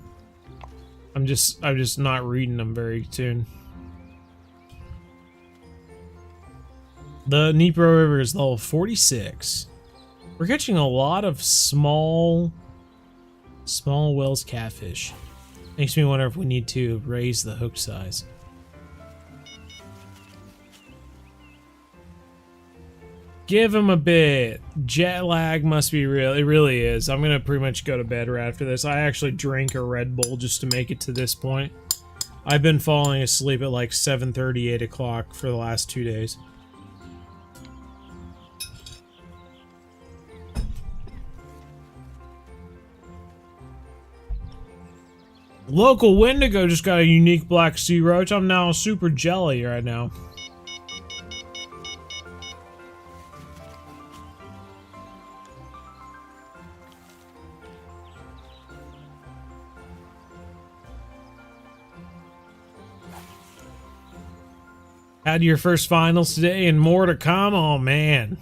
I'm just not reading them very soon. The Dnipro River is level 46. We're catching a lot of small Wells catfish. Makes me wonder if we need to raise the hook size. Give him a bit. Jet lag must be real. It really is. I'm gonna pretty much go to bed right after this. I actually drank a Red Bull just to make it to this point. I've been falling asleep at like 7:30, 8 o'clock for the last 2 days. Local Wendigo just got a unique black sea roach. I'm now super jelly right now. Had your first finals today and more to come? Oh man.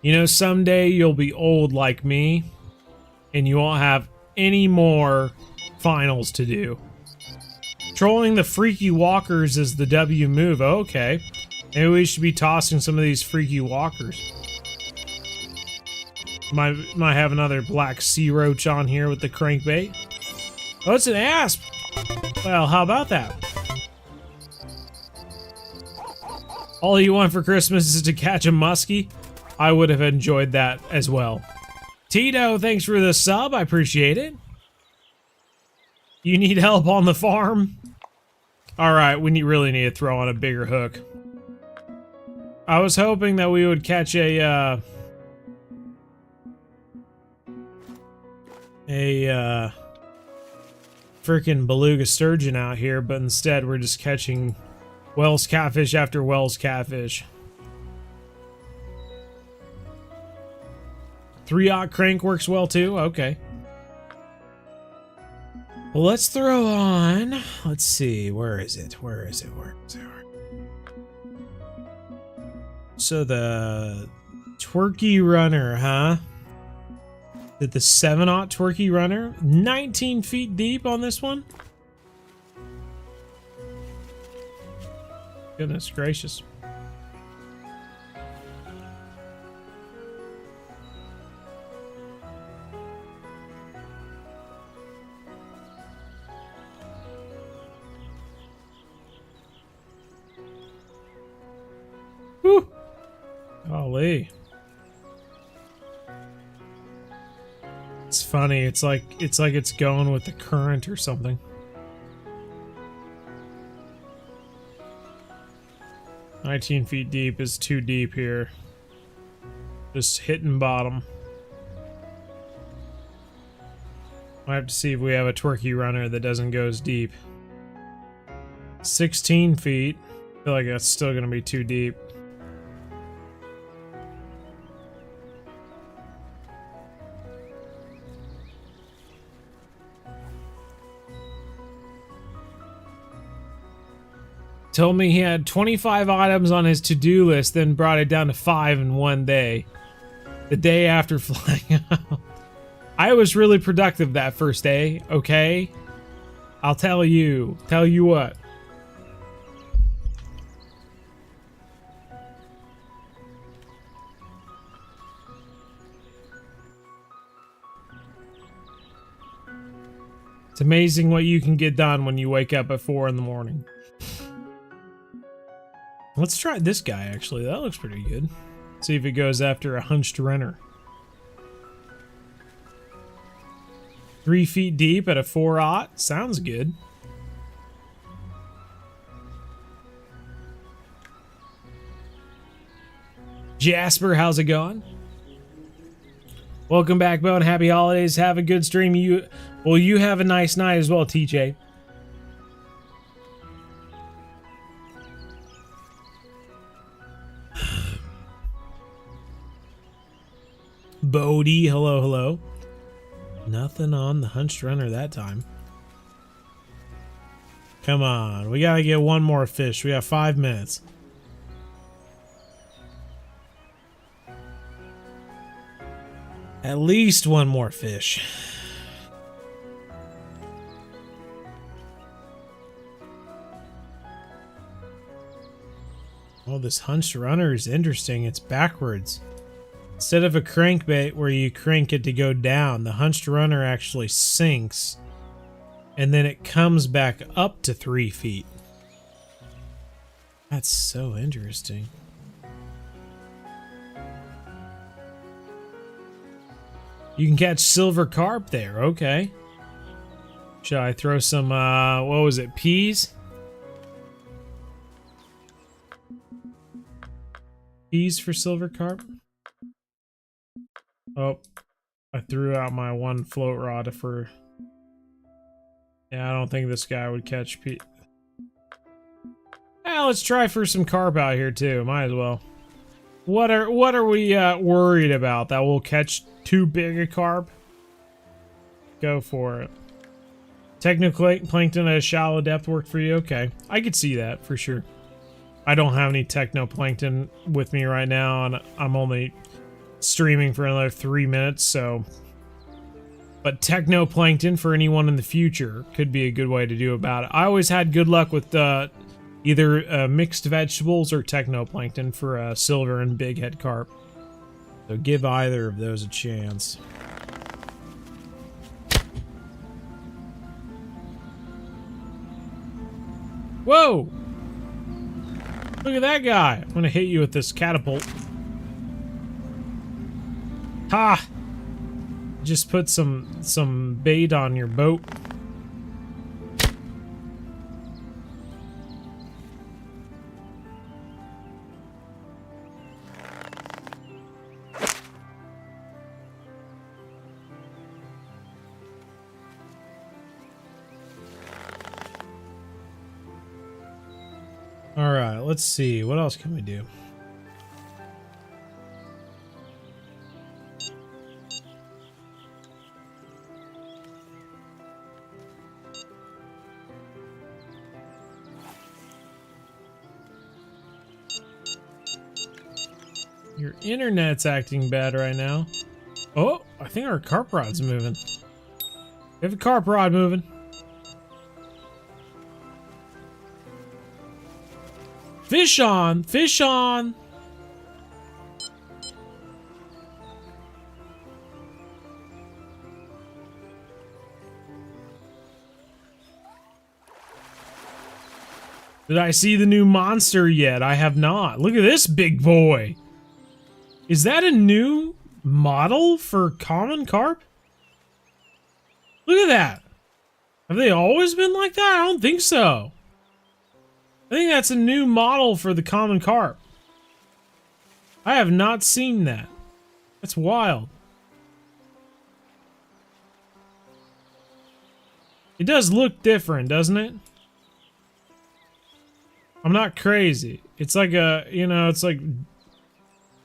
You know, someday you'll be old like me and you won't have any more finals to do. Trolling the freaky walkers is the W move. Okay. Maybe we should be tossing some of these freaky walkers. Might have another black sea roach on here with the crankbait. Oh, it's an asp. Well, how about that? All you want for Christmas is to catch a muskie? I would have enjoyed that as well. Tito, thanks for the sub. I appreciate it. You need help on the farm? Alright, we really need to throw on a bigger hook. I was hoping that we would catch a freaking beluga sturgeon out here, but instead we're just catching Wells catfish after Wells catfish. 3/0 crank works well too? Okay. Well, let's throw on. Let's see. Where is it? Where is it? Where is it? So the Twerky Runner, huh? Did the 7/0 Twerky Runner? 19 feet deep on this one? Goodness gracious. Whew. Golly. It's funny. It's like it's going with the current or something. "19 feet deep is too deep here. Just hitting bottom." I have to see if we have a Twerky Runner that doesn't go as deep. 16 feet. I feel like that's still going to be too deep. Told me he had 25 items on his to-do list, then brought it down to 5 in one day. The day after flying out. I was really productive that first day, okay? I'll tell you what. It's amazing what you can get done when you wake up at 4 in the morning. Let's try this guy, actually. That looks pretty good. See if it goes after a hunched runner. 3 feet deep at a 4/0. Sounds good. Jasper, how's it going? Welcome back, Bo, and happy holidays. Have a good stream. You have a nice night as well, TJ. Bodie? Hello, hello. Nothing on the hunched runner that time. Come on, we gotta get one more fish. We got 5 minutes. At least one more fish. Oh, this hunched runner is interesting. It's backwards. Instead of a crankbait where you crank it to go down, the hunched runner actually sinks and then it comes back up to 3 feet. That's so interesting. You can catch silver carp there. Okay. Should I throw some, what was it, peas? Peas for silver carp? Oh, I threw out my one float rod for... Yeah, I don't think this guy would catch peas. Well, let's try for some carp out here too. Might as well. What are we worried about? That we'll catch too big a carp? Go for it. Technoplankton at a shallow depth worked for you? Okay, I could see that for sure. I don't have any technoplankton with me right now, and I'm only streaming for another 3 minutes, so... But technoplankton for anyone in the future could be a good way to do about it. I always had good luck with either mixed vegetables or technoplankton for silver and big head carp. So give either of those a chance. Whoa! Look at that guy. I'm gonna hit you with this catapult. Ha! Just put some bait on your boat. All right, let's see. What else can we do? Your internet's acting bad right now. Oh, I think our carp rod's moving. We have a carp rod moving. Fish on! Fish on! Did I see the new monster yet? I have not. Look at this big boy. Is that a new model for common carp? Look at that. Have they always been like that? I don't think so. I think that's a new model for the common carp. I have not seen that. That's wild. It does look different, doesn't it? I'm not crazy. It's like a, you know, it's like...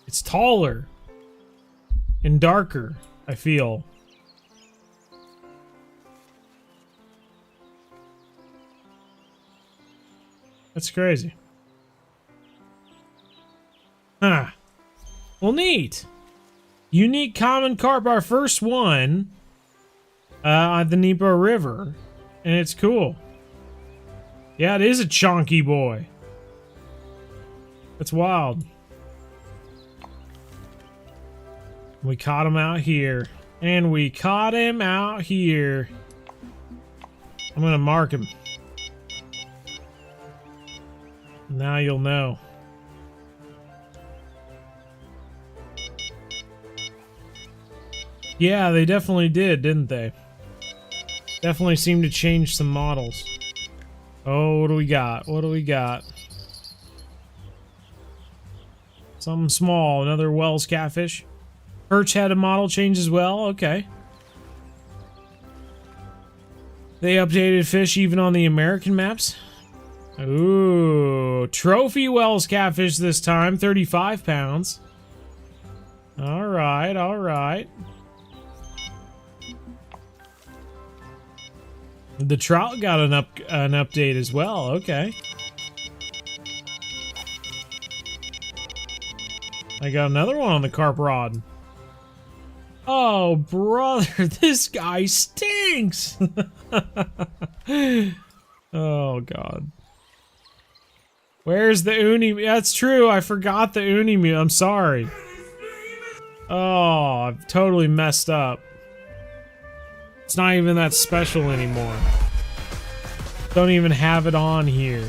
It's taller. And darker, I feel. That's crazy. Huh. Well, neat. Unique common carp, our first one. At the Dnipro River. And it's cool. Yeah, it is a chonky boy. That's wild. We caught him out here. And we caught him out here. I'm gonna mark him. Now you'll know. Yeah, they definitely did, didn't they? Definitely seemed to change some models. Oh, what do we got? What do we got? Something small. Another Wells catfish. Perch had a model change as well. Okay. They updated fish even on the American maps. Ooh, trophy Wells catfish this time, 35 pounds. All right, all right. The trout got an update as well. Okay. I got another one on the carp rod. Oh, brother, this guy stinks. Oh, God. Where's the uni? That's true. I forgot the uni meal. I'm sorry. Oh, I've totally messed up. It's not even that special anymore. Don't even have it on here.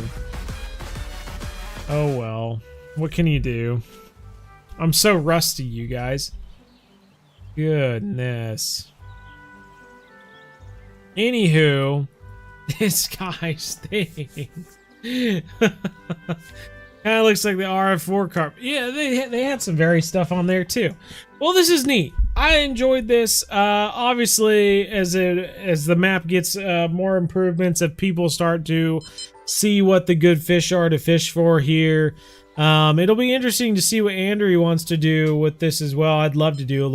Oh, well. What can you do? I'm so rusty, you guys. Goodness. Anywho, this guy stinks. Kind of looks like the RF4 carp. Yeah, they had some very stuff on there too. Well, this is neat. I enjoyed this. Obviously, as the map gets more improvements, if people start to see what the good fish are to fish for here, it'll be interesting to see what Andrew wants to do with this as well. I'd love to do a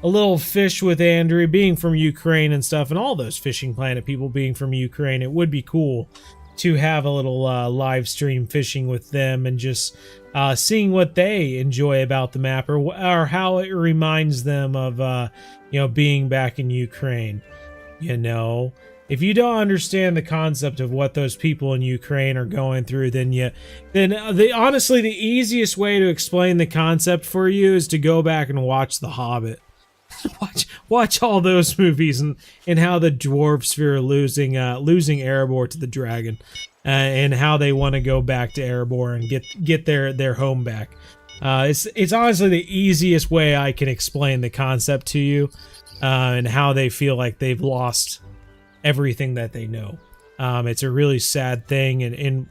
little fish with Andrew, being from Ukraine and stuff, and all those Fishing Planet people being from Ukraine. It would be cool to have a little live stream fishing with them and just seeing what they enjoy about the map, or how it reminds them of being back in Ukraine. If you don't understand the concept of what those people in Ukraine are going through, honestly, the easiest way to explain the concept for you is to go back and watch The Hobbit. Watch all those movies and how the dwarves fear losing Erebor to the dragon, and how they want to go back to Erebor and get their home back. It's honestly the easiest way I can explain the concept to you, and how they feel like they've lost everything that they know. It's a really sad thing, and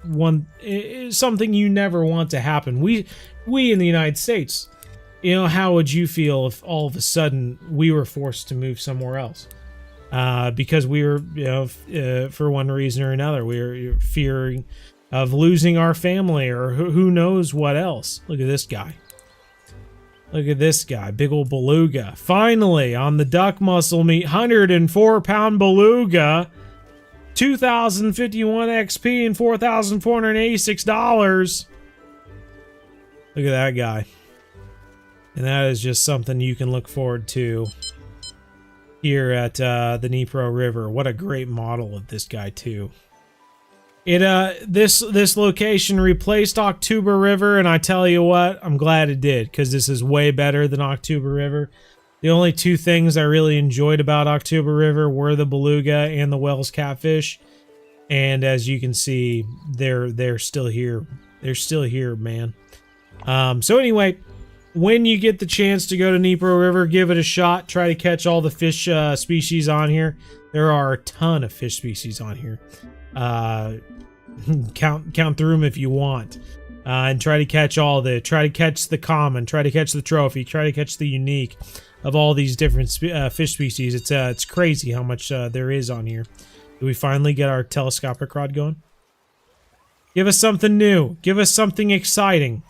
something you never want to happen. We in the United States, how would you feel if all of a sudden we were forced to move somewhere else? Because we were, for one reason or another, we were fearing of losing our family, or who knows what else. Look at this guy. Look at this guy, big old beluga. Finally, on the duck muscle meat, 104-pound beluga, 2,051 XP and $4,486. Look at that guy. And that is just something you can look forward to here at the Dnipro River. What a great model of this guy too. This location replaced October River, and I tell you what, I'm glad it did, because this is way better than October River. The only two things I really enjoyed about October River were the beluga and the Wells catfish, and as you can see, they're still here. They're still here, man. So anyway, when you get the chance to go to Dnipro River, give it a shot. Try to catch all the fish species on here. There are a ton of fish species on here. Count through them if you want, and try to catch the common, try to catch the trophy, try to catch the unique of all these different fish species. It's crazy how much there is on here. Do we finally get our telescopic rod going? Give us something new. Give us something exciting.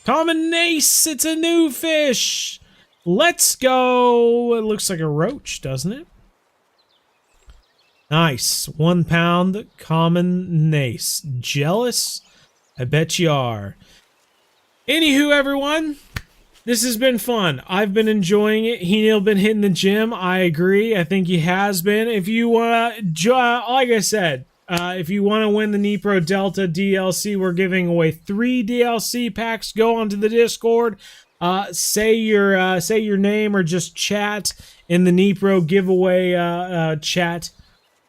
Common nace. It's a new fish. Let's go. It looks like a roach, doesn't it? Nice. 1 pound common nace. Jealous? I bet you are. Anywho, everyone, this has been fun. I've been enjoying it. Heneil been hitting the gym. I agree. I think he has been. If you want to, like I said, if you want to win the Dnipro Delta DLC, we're giving away 3 DLC packs. Go onto the Discord. Say your name, or just chat in the Dnipro giveaway chat,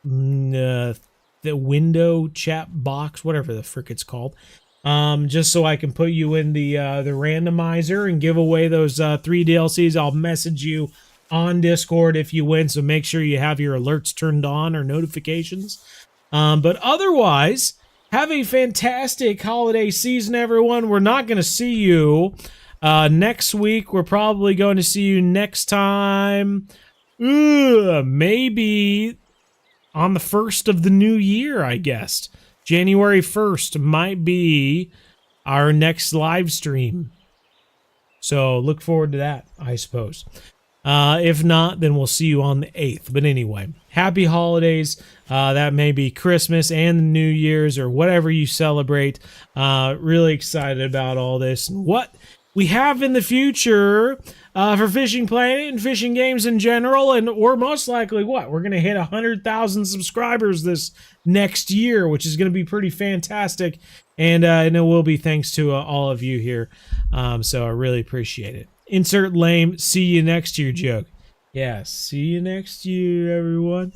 the window chat box, whatever the frick it's called. Just so I can put you in the randomizer and give away those 3 DLCs. I'll message you on Discord if you win, so make sure you have your alerts turned on, or notifications. But otherwise, have a fantastic holiday season, everyone. We're not going to see you next week. We're probably going to see you next time, maybe on the 1st of the new year, I guess. January 1st might be our next live stream. So look forward to that, I suppose. If not, then we'll see you on the 8th. But anyway, happy holidays. That may be Christmas and the New Year's or whatever you celebrate. Really excited about all this and what we have in the future for Fishing Planet and fishing games in general. And we're most likely, we're going to hit 100,000 subscribers this next year, which is going to be pretty fantastic. And it will be thanks to all of you here. So I really appreciate it. Insert lame see you next year joke. Yeah, see you next year, everyone.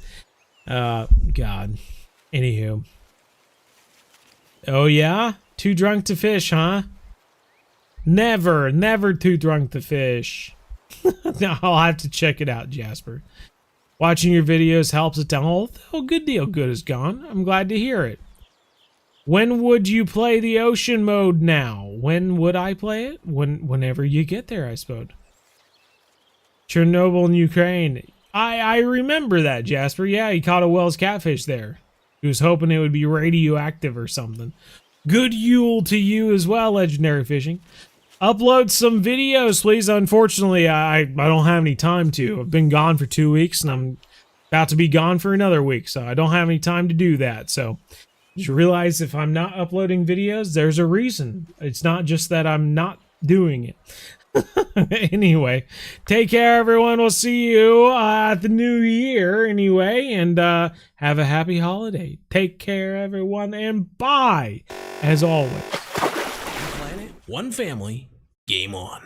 God. Anywho. Oh, yeah? Too drunk to fish, huh? Never too drunk to fish. No, I'll have to check it out, Jasper. Watching your videos helps a ton. Oh, good deal. Good is gone. I'm glad to hear it. When would you play the ocean mode now? When would I play it? Whenever you get there, I suppose. Chernobyl in Ukraine. I remember that, Jasper. Yeah, he caught a Wells catfish there. He was hoping it would be radioactive or something. Good Yule to you as well, Legendary Fishing. Upload some videos, please. Unfortunately, I don't have any time to. I've been gone for 2 weeks, and I'm about to be gone for another week, so I don't have any time to do that. So just realize if I'm not uploading videos, there's a reason. It's not just that I'm not doing it. Anyway, take care, everyone. We'll see you at the new year anyway, and have a happy holiday. Take care, everyone, and bye, as always. One planet, one family, game on.